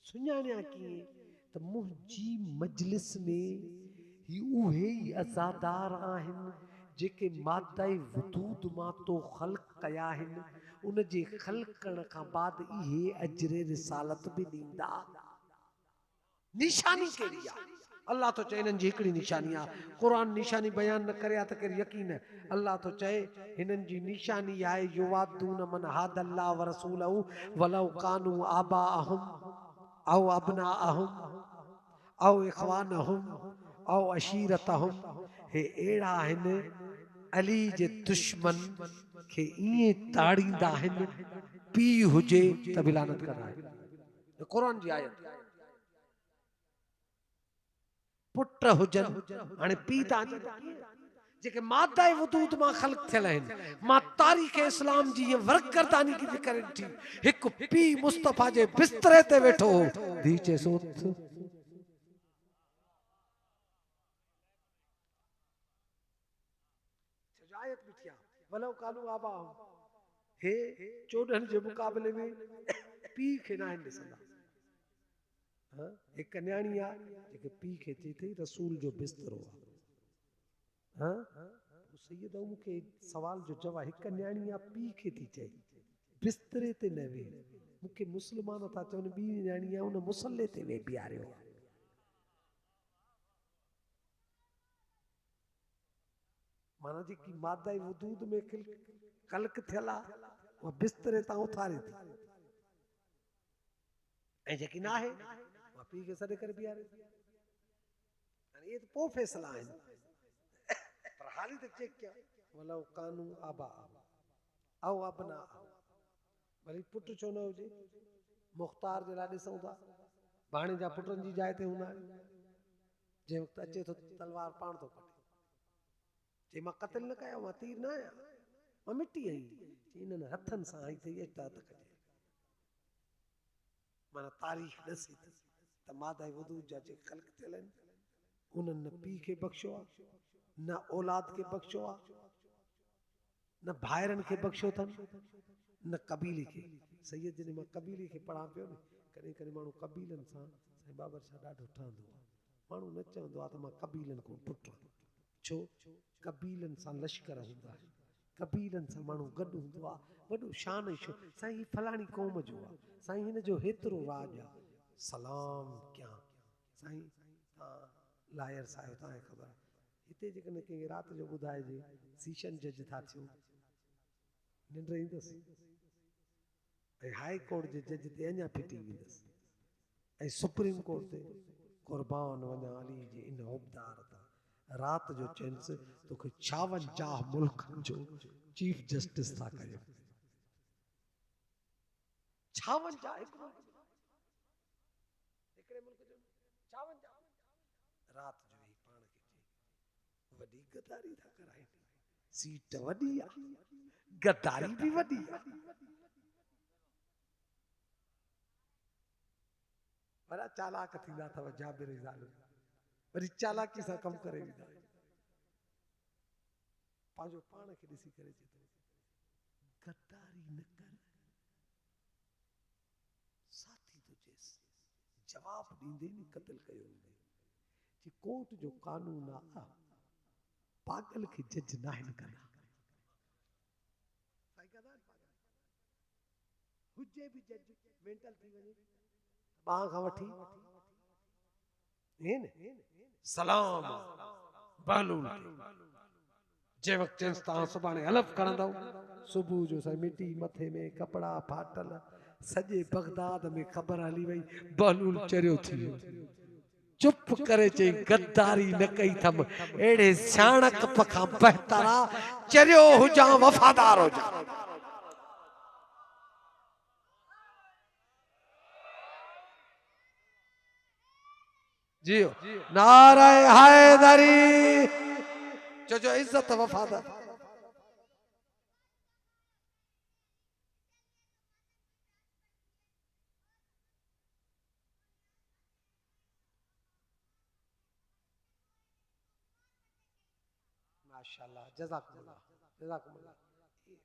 सुञाणिया कीअं त मुंहिंजी मजलिस में ही उहे ई अज़ादार आहिनि जेके मादाए वदूद मां तो ख़ल्क़ कया आहिनि। उन जे ख़ल्क़ करण खां बाद इहे अजरे रिसालत बि ॾींदा। निशानी कहिड़ी आहे? अल्लाह तो चए हिननि जी हिकिड़ी निशानी आहे। क़ुरान निशानी बयान न करे त केरु यकीन। अल्लाह तो चए हिननि जी निशानी आहे युवादून मन हादल्लाह व रसूलहू वलौ कानू आबाअहुम औ अबनाअहुम औ इख़वानहुम औ अशीरतहुम। हे अहिड़ा आहिनि अली जे दुश्मन खे ईअं ताड़ींदा आहिनि, पीउ हुजे त बि लानत कंदा आहिनि। क़ुरान जी आयत। पुट हुजनि, हाणे पीउ तव्हां जेके मादा वजूद मां ख़ल्क़ थियल आहिनि। मां तारीख़ इस्लाम जी ये वर्करदानी की करें थी। एक पी मुस्तफा जे बिस्तरे ते वेठो हो, धी चेस उथ। आयत बिठिया वलो कानू आबा हे चोडन जे मुकाबले में पी खे ना ॾिसंदा। हां एक न्याणी आ जेके पी खे चई थी रसूल जो बिस्तरो आ। हां सैयद मूंखे सवाल जो जवाब हिक न्याणी आ पी खे थी चई बिस्तरे ते न वे। मूंखे मुस्लमान था चवनि ॿी न्याणी आ उन मुसले ते वे बीहारियो। माना जेकी मादा वजूद में ख़ल्क़ थियल आ उहा बिस्तरे तां उथारे थी ऐं जेकी ना आहे उहा पी खे सॾे करे बीहारे थी। ये तो पोइ फैसला आहिनि पर हाली तक चेक किया वलो कानू आबा आओ अपना भली पुट छो न हुजे मुख्तार जे लाइ ॾिसूं था भाणे जा पुटनि जी जाइ ते हूंदा आहिनि। जंहिं वक़्तु अचे थो तलवार पाण थो कटे चई मां क़तल न कयो मां तीर न आहियां मां मिटी आई चई इन्हनि हथनि सां आई अथई अच त हथ कजे। माना तारीख़ ॾसे थी त मादा वजूद जा जेके ख़ल्क़ थियल आहिनि उन्हनि न पीउ खे बख़्शियो आहे न औलाद खे बख़्शियो आहे न भाइरनि खे बख़्शियो अथनि न कबीले खे। सैयद जॾहिं मां कबीले खे पढ़ां पियो न कॾहिं कॾहिं माण्हू कबीलनि सां साईं बाबर शाह ॾाढो ठहंदो आहे। माण्हू न चवंदो आहे त मां कबीलनि खां टुटां छो कबीलनि सां लश्कर हूंदा आहिनि कबीलनि सां माण्हू गॾु हूंदो आहे वॾो शान छो साईं ही फलाणी क़ौम जो आहे साईं हिन जो हेतिरो राज आहे सलाम कयां साईं लायर साहिब तव्हांखे ख़बर आहे हिते जेकॾहिं कंहिंखे राति जो ॿुधाइजे सीशन जज था थियूं निंड ईंदसि ऐं हाई कोर्ट जे जज ते अञा फिटी वेंदसि ऐं सुप्रीम कोर्ट ते क़ुर्बान वञा अली जे इन उबदार तां राति जो चइनिसि तोखे 56 मुल्कनि जो चीफ जस्टिस था कयो 56 हिकिड़े मुल्क जो 56 राति जो ही पाण खे चई वॾी गद्दारी था कराइनि सीट वॾी आहे गद्दारी बि वॾी आहे। वॾा चालाक थींदा अथव जाबिर ज़ालिम वरी चालाकी सां कमु करे वेंदा पंहिंजो पाण खे ॾिसी करे चए थो गद्दारी न कर साथी तो चेसि जवाब ॾींदे न क़त्ल कयो वेंदे जी कोर्ट जो कानून आहे पागल खे जज न आहिनि कंदा हुजे बि जज मेंटल थी वञे ॿाह खां वठी सलाम बहलूल जे वक़्तु चइसि तव्हां सुभाणे हलफ़ खणंदव सुबुह जो साईं मिटी मथे में कपिड़ा फाटल सॼे बगदाद में ख़बर हली वई बहलूल चरियो थी वियो चुप करे चई गद्दारी न कई थम अहिड़े सियाणक खां बहितर आहे चरियो हुजां वफ़ादार हुजां। जियो नारे हैदरी जो इज्जत वफादार माशाअल्लाह जज़ाकुमुल्लाह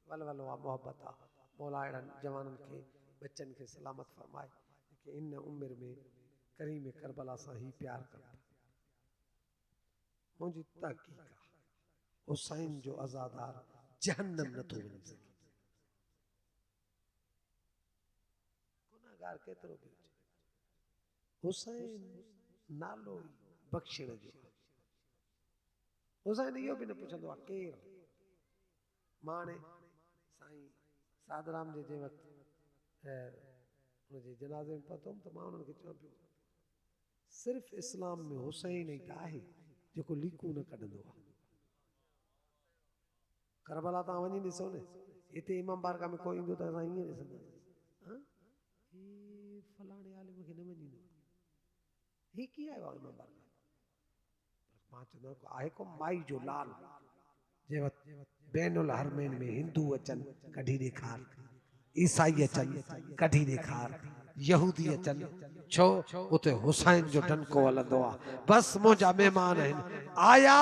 वल वल मोहब्बत आहे मौला अहिड़नि जवाननि खे बच्चनि खे सलामत फरमाए कि इन उम्र में करीम करबला सां ही प्यार कनि मुंहिंजी तहक़ीक़ आहे हुसैन जो आज़ादार जहन्नम नथो वञी सघे गुनाहगार केतिरो बि हुजे हुसैन नालो बख़्शिण जो हुसैन इहो बि न पुछंदो आहे केरु माणे साईं सादराम जे वक़्तु उनजे जनाज़े में पहुतमि त मां उन्हनि खे चवां पियो सिर्फ़ु इस्लाम में हुसैन ई त आहे जेको लीकूं न कढंदो आहे करबला तव्हां वञी ॾिसो न हिते इमाम बारगाह में कोई ईंदो त असां ईअं ॾिसंदासीं फलाणे आलिम खे न मञींदो ही कीअं आयो आहे इमाम बारगाह मां चवंदो आहे को माई जो लाल जे वक़्तु बैनुल हरमैन में हिंदू अचनि कढी ॾेखार, ईसाई अचनि कढी ॾेखार, यहूदी अचनि छो उते हुसैन जो डंको हलंदो आहे। बस मुंहिंजा महिमान आहिनि आया।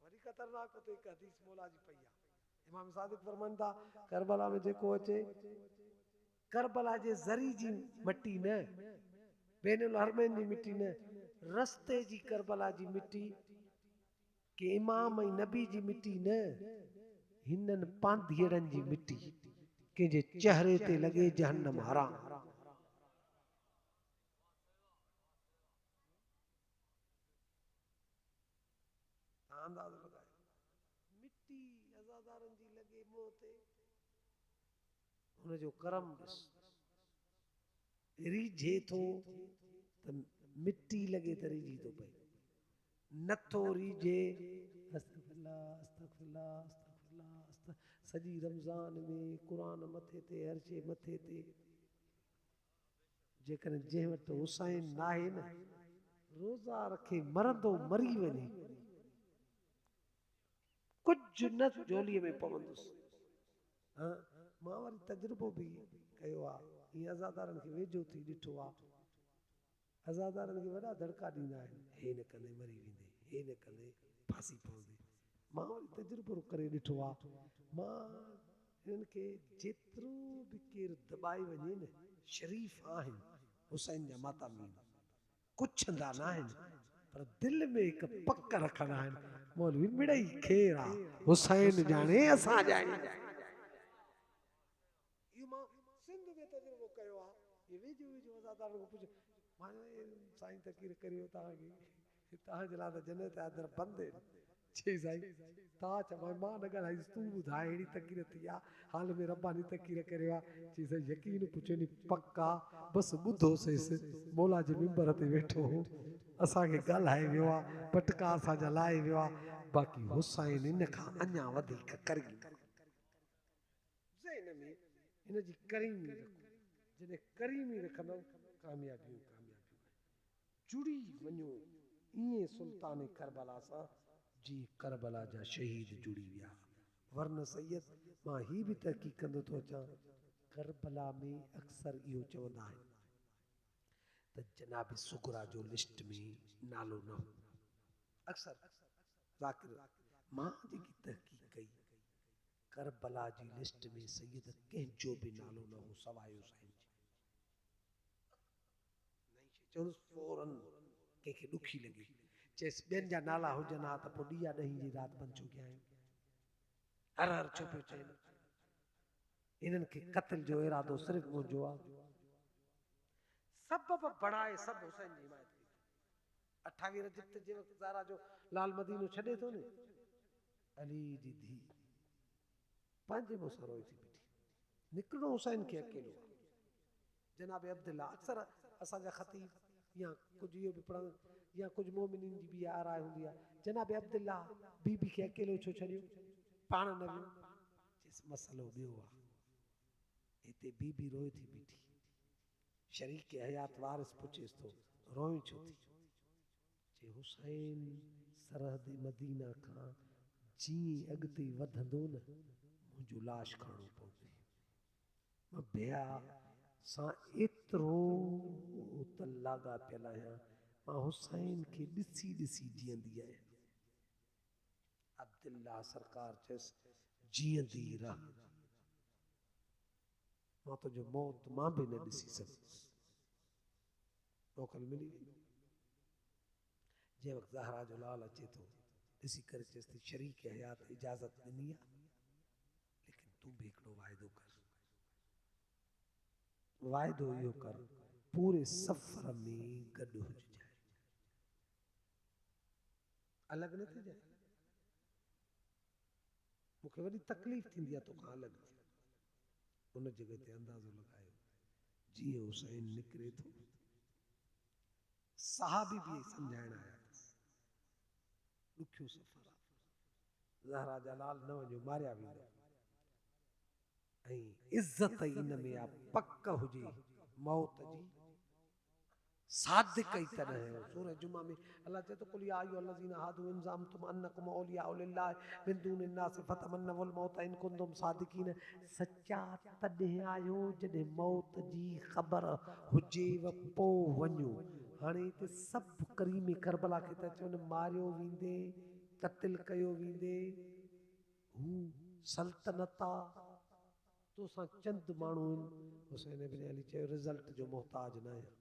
वरी खतरनाक उते हिकु हदीस मौला जी पई आहे। इमाम सादिक फरमाइनि था करबला में जेको अचे करबला जे ज़री जी मट्टी न, बैनुल हरमैन जी मिट्टी न, रस्ते जी करबला जी मिट्टी के इमाम ऐं नबी जी मिट्टी न, हिननि पांधीअड़नि जी मिट्टी कंहिंजे चेहरे ते लॻे जहन्नम हराम। अंदाज़ो लॻायो मिट्टी अज़ादारनि जी लॻे मुंहं ते, हुनजो करम ॾिस, रीझे थो त मिट्टी लॻे त रीझी थो पए, नथो रीझे अस्तगफिरुल्लाह अस्तगफिरुल्लाह अस्तगफिरुल्लाह सॼी रमज़ान में क़ुरान मथे ते हर शइ मथे ते, जेकॾहिं जंहिं वटि हुसैन नाहे न रोज़ा रखे मरंदो मरी वञे कुझु न झोलीअ में पवंदुसि। मां वरी तजुर्बो बि कयो आहे, हीअं अज़ादारनि खे वेझो थी ॾिठो आहे। अज़ादारनि खे वॾा दड़का ॾींदा आहिनि, हे न कंदे मरी वेंदे, हे न कंदे फांसी पवंदी। मां वरी तजुर्बो करे ॾिठो आहे, मां हिननि खे जेतिरो बि केरु दॿाए वञे न, शरीफ़ आहिनि हुसैन जा मातामी, कुझंदा न आहिनि पर दिलि में हिकु पक रखंदा आहिनि, मौलवी मिड़ई खेर आहे, हुसैन ॼाणे असां ॼाणे। इहो मां सिंध में तजुर्बो कयो आहे। ये वेझो वेझो अज़ादारनि खां पुछो, मां साईं तकीर करियो तव्हांखे, तव्हांजे लाइ त जन्नत जा दर बंदि आहिनि। चई साईं तव्हां चवां मां न ॻाल्हाईंदुसि, तूं ॿुधाए अहिड़ी तकीर थी आहे, हाल में रब्बानी तकीर करियो आहे। चई साईं यकीन पुछो नी पक्का बसि ॿुधोसीं, मौला जे मिंबर ते वेठो हो, असांखे ॻाल्हाए वियो आहे, पटका असांजा लाहे वियो आहे, बाक़ी हुसैन इन खां अञा वधीक करीम। ज़हन में हिनजी करीमी रखो, जॾहिं करीमी रखंदव कामयाबियूं कामयाबियूं जुड़ी वञो ईअं सुल्तान करबला सां जीअं करबला जा शहीद जुड़ी विया। वरन सैयद मां ही बि तहक़ीक़ कंदो थो अचां, करबला में अक्सर इहो चवंदा आहिनि त जनाब सुगरा जो लिस्ट में नालो न हो। अक्सर ज़ाकिर मां जेकी तहक़ीक़ कई, करबला जी लिस्ट में सैयद कंहिंजो बि नालो न हो सवाइ हुसैन जी। चवंदुसि फौरन कंहिंखे ॾुखी लॻी, चएसि ॿियनि जा नाला हुजनि हा त पोइ ॾींहं ॾहीं जी राति बंदि छो कया आहिनि, हर हर छो पियो चइनि, इन्हनि खे क़त्ल जो इरादो सिर्फ़ु मुंहिंजो आहे। सबब बढ़ाए सभु हुसैन जी हिमायत कई। 28 रजब ते जे वक़्तु ज़ारा जो लाल मदीनो छॾे थो न, अली जी धीउ पंहिंजे मुसां रोई थी बीठी, निकिरणो हुसैन खे अकेलो आहे। जनाब अब्दुल्ला अक्सर असांजा ख़तीब या कुझु इहो बि पढ़नि या कुझु मोमिनीन जी बि आराय हूंदी आहे, जनाब अब्दुल्ला बीबी खे अकेलो छो छॾियो, पाण न वियो। चइसि मसलो ॿियो आहे, हिते बीबी रोए थी बीठी, शरीक हयात वारिस पुछेसि थो रोई छो थी, चए हुसैन सरहद मदीना खां जीअं अॻिते वधंदो न मुंहिंजो लाश खणणो पवंदो, मां भया सां एतिरो त लाॻा पियल आहियां, मां हुसैन खे ॾिसी ॾिसी जीअंदी आहियां। अब्दुल्ला सरकार चयसि जीअंदी रह, मां तुंहिंजो मौत मां बि न ॾिसी सघंदुसि। मोकल मिली वई। जंहिं वक़्तु ज़हरा जो लाल अचे थो ॾिसी करे चएसि थी शरीक हयात इजाज़त ॾिनी आहे, लेकिन तूं बि हिकिड़ो वाइदो कर, वाइदो इहो कर पूरे सफ़र में गॾु हुजिजांइ, अलॻि न थी जाए, मूंखे वॾी तकलीफ़ थींदी आहे तोखां अलॻि थी। उन जॻह ते अंदाज़ो लॻायो जीअं हुसैन निकिरे थो, सहाबी बि सम्झाइण आया अथसि, ॾुखियो सफ़र आहे, ज़हरा जा लाल न वञो मारिया वेंदा, ऐं इज़त इन में आहे पक हुजे मौत जी, सादिक कई तरह है। सूरह जुमा में अल्लाह चए तो कुल या अय्युहल्लज़ीना हादू इन ज़अमतुम अन्नकुम औलियाउ लिल्लाहि मिन दूनिन नास फतमन्नवुल मौत इन कुंतुम सादिकीन। सच्चा तॾहिं आयो जॾहिं मौत जी ख़बर हुजेव पोइ वञो। हाणे हिते सभु करीम करबला खे था चवनि मारियो वेंदे, क़त्ल कयो वेंदे, हू सल्तनत आहे तोसां चंद माण्हू आहिनि। हुसैन इब्न अली चयो रिज़ल्ट जो मोहताज न आहियां,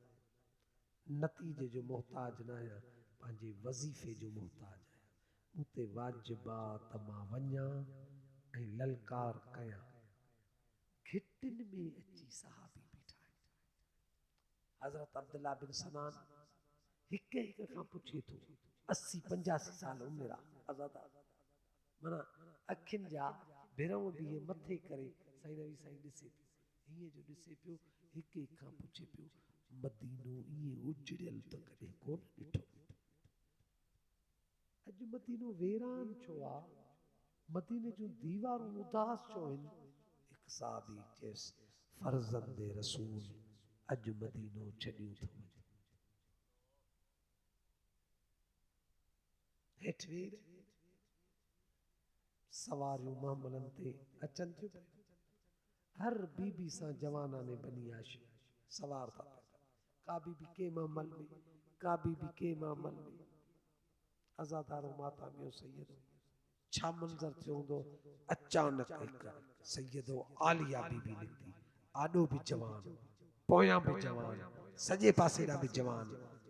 नतीजे जो मोहताज न आहियां, पंहिंजे वज़ीफ़े जो मोहताज आहियां। मूं ते वाजिबा त मां वञा ऐं ललकार कयां। घिटिन में अची सहाबी बीठा आहिनि। हज़रत अब्दुल्ला बिन सनान हिक हिक खां पुछे थो, 80-85 साल उमिरि आहे, आज़ादा माना अखियुनि जा भिरव बि मथे करे साईं नबी साईं ॾिसे पियो, हीअं जो ॾिसे पियो, हिक हिक खां पुछे पियो मदीनो ईअं उजड़ियल त कॾहिं कोन ॾिठो। अॼु मदीनो वेरान छो आहे, मदीने जूं दीवारूं उदास छो आहिनि? हिकु साहबी चयसि फर्ज़ंदे रसूल अॼु मदीनो छॾियो थो वञे। हेठि वेर सवारियूं महमलनि ते अचनि थियूं, हर बीबी सां जवाना ने बनी हाशिम सवार था पिया, का बीबी के महमल में, का बीबी के महमल में। अज़ादारो मातामियो सैयदो, छा मंज़र थियो हूंदो? अचानक हिकु सैयदो आलिया बीबी निकिती, आॾो बि जवान, पोयां बि जवान, सॼे पासे ॾां बि जवान,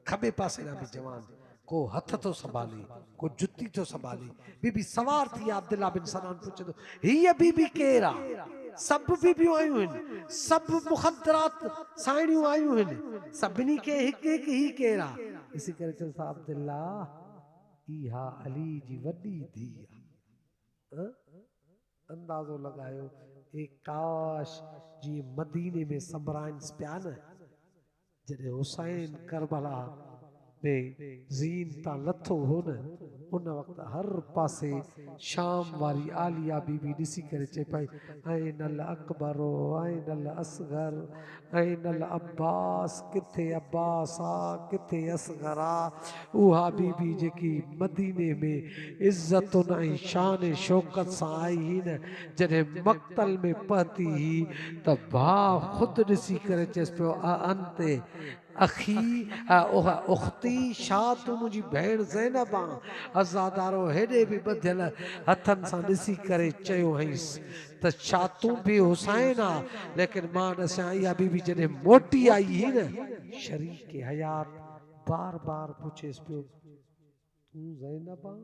खॿे पासे ॾां बि जवान, को हथ थो संभाले, को जुती थो संभाले। बीबी सवार थी अब्दुल्ला बिन सनान पुछे थो हीअ बीबी केरु आहे? सभु बीबियूं आयूं आहिनि, सभु मुख़दरात साइणियूं आयूं आहिनि, सभिनी खे हिकु हिकु ही केरु आहे? ॾिसी करे चयो अब्दुल्ला इहा अली जी वॾी धीउ आहे। अंदाज़ो लॻायो ए काश जीअं मदीने में संबराइन्स पिया न, जॾहिं हुसैन करबला में ज़ीन तां लथो हो न, उन वक़्तु हर पासे शाम वारी आलिया बीबी ॾिसी करे चए पई ऐनल अकबरो ऐनल असगर ऐनल अब्बास, किथे अब्बास आहे, किथे असगर आहे। उहा बीबी जेकी मदीने में इज़्ज़तुन ऐं शान शौकत सां आई ही न, जॾहिं मक़तल में पहुती ही त भाउ ख़ुदि ॾिसी करे चएसि पियो अंते अखी उख्ती, छा तूं मुंहिंजी भेण ज़ैनब आं? अज़ादारो हेॾे बि ॿधियल हथनि सां ॾिसी करे चयो हईंसि त छा तूं बि हुसैन आ? लेकिन मां ॾिसां इहा बीबी जॾहिं मोटी आई ही न, शरीक हयात बार बार पुछेसि पियो तूं ज़ैनब आं?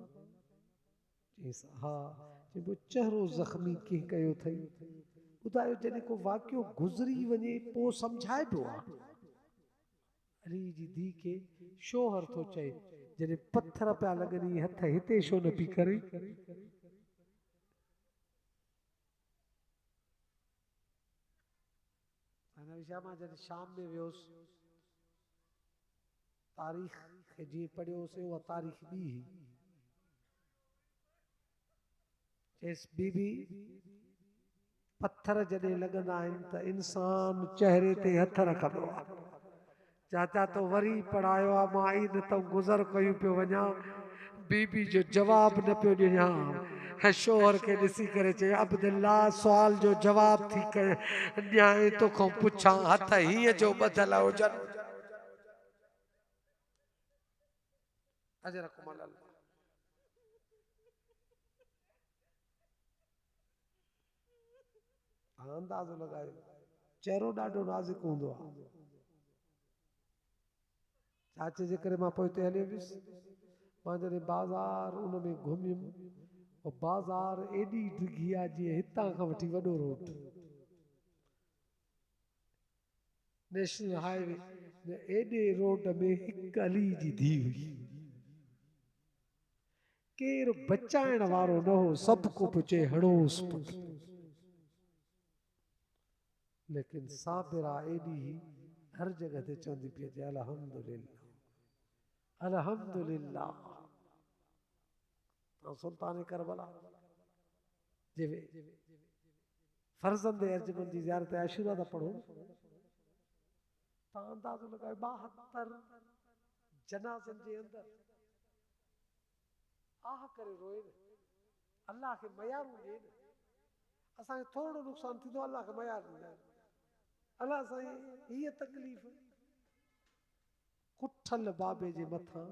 चईसि हा। चइबो चहिरो ज़ख़्मी कंहिं कयो अथई? ॿुधायो जॾहिं को वाक़ियो गुज़री वञे पोइ सम्झाइबो आहे। अली जी धीउ खे शोहर थो चए, जॾहिं पत्थर पिया लॻनि हथ हिते छो न पई करे? जॾहिं शाम में वियोसि, तारीख़ खे जीअं पढ़ियोसीं उहा तारीख़ ॿी हुई। चएसि बीबी पत्थर जॾहिं लॻंदा आहिनि त इंसान चहिरे ते हथ रखंदो आहे। चाचा तो वरी पढ़ायो आहे, मां ई न त गुज़र कयूं पियो वञा। बीबी जो जवाब न पियो ॾियां ऐं शोहर खे ॾिसी करे चए अब्दुल्ला सुवाल जो जवाब थी करे ॾियां तोखां पुछां हथ हीअं जो ॿधल हुजनि। अजरकुम अल्लाह। अंदाज़ो लॻायो चहिरो ॾाढो नाज़ुक हूंदो आहे। चाचे जे करे मां पोइ हिते हली वियुसि। मां जॾहिं बाज़ार उन में घुमियुमि, बाज़ार एॾी डिघी आहे जीअं हितां खां वठी वॾो रोड, नेशनल हाईवे एॾे रोड में हिकु अली जी धीउ हुई। केरु बचाइण वारो न हो, सभु को पियो चए हणोसि पुट। लेकिन साबिरा एॾी हर जगह ते चवंदी पई अचे अल्हम्दुलिल्लाह अल्हम्दुलिल्लाह। सुल्तान करबला जे फर्जंद अर्जुमन जी ज़ियारत आशूरा था पढ़ो, तव्हां अंदाज़ो लॻायो 72 जनाज़नि जे अंदरि आह करे रोए न। अल्लाह खे मयारूं ॾिए न। असांखे थोरो नुक़सानु थींदो अल्लाह खे मयार ॾींदा आहियूं। अल्लाह साईं हीअ तकलीफ़ कुठल बाबे जे मथां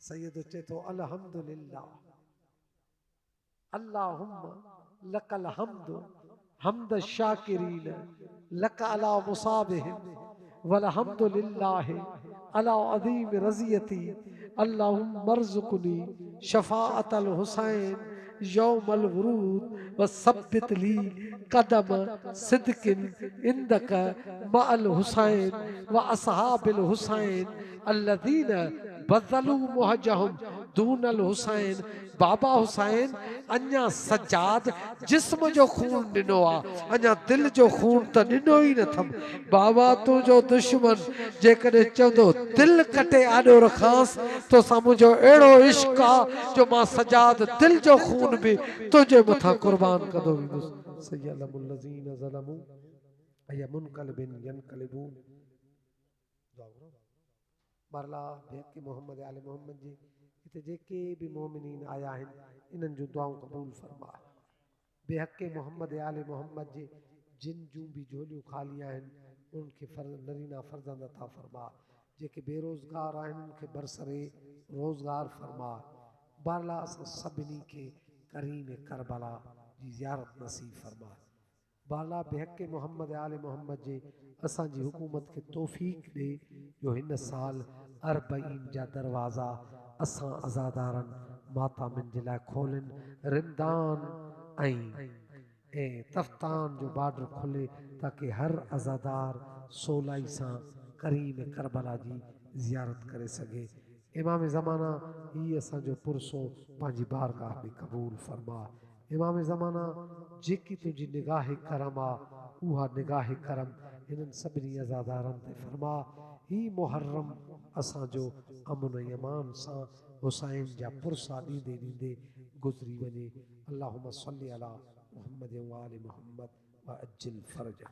सैयद चए थो अल्हम्दुलिल्लाह अल्लाहुम्मा लकल हम्दु हम्द शाकिरीन लक अला मुसाबिहिम वलहम्दुलिल्लाह अला अदीम रज़ियती अल्लाहुम्मा मरज़ुकनी शफाअतल हुसैन यौमल वरूद व सब्बित ली कदम सिद्किन इंदक मअल हुसैन व असहाबिल हुसैन अल्लज़ीन बज़लू मुहजहुम दूनल हुसैन। बाबा हुसैन अञा सजाद जिस्म जो खून ॾिनो आहे, अञा दिल जो खून त ॾिनो ई नथम। बाबा तुंहिंजो दुश्मन जेकॾहिं चवंदो दिल कटे आॾो रखांसि तो मुंहिंजो अहिड़ो इश्क आहे जो मां सजाद दिल जो खून बि तुंहिंजे मथां कुर्बान कंदो वेंदुसि। सयअलमुल लज़ीन ज़लमू अय मुनक़लिबिन यनक़लिबून। बरला बेहक़ मोहम्मद आले मोहम्मद जी हिते जेके भी मोमिनीन आया आहिनि इन्हनि जूं दुआऊं क़बूल फरमा। बेहक़ मोहम्मद आले मोहम्मद जे जिन जूं भी झोलियूं ख़ाली आहिनि उनखे नरीना फर्ज़ंद अता फरमा। जेके बेरोज़गार आहिनि उनखे बरसरे रोज़गार फरमा। बरला असां सभिनी खे करीम करबला जी ज़ियारत नसीब फरमा। बाला बेहक़ मोहम्मद आले मोहम्मद जे असांजी हुकूमत खे तौफ़ीक़ ॾे जो हिन साल अरबईन जा दरवाज़ा असां अज़ादारनि मातामिन जे लाइ खोलनि। रिमदान ऐं तफ्तान जो बॉर्डर खुले ताकि हर अज़ादार सोलाई सां करीम करबला जी ज़ियारत करे सघे। इमाम ज़माना ही असांजो पुरसो पंहिंजी बारगाह में क़बूल फरमा। इमाम ज़माना जेकी तुंहिंजी निगाह करम आहे उहा निगाह करम हिननि सभिनी अज़ादारनि ते फरमा। ही मुहर्रम असांजो अमन यमान सां हुसैन जा पुरसा ॾींदे ॾींदे गुज़री वञे। अल्लाहुम्मा सल्ली अला मुहम्मद व आलि मुहम्मद व अज्जिल फरजा।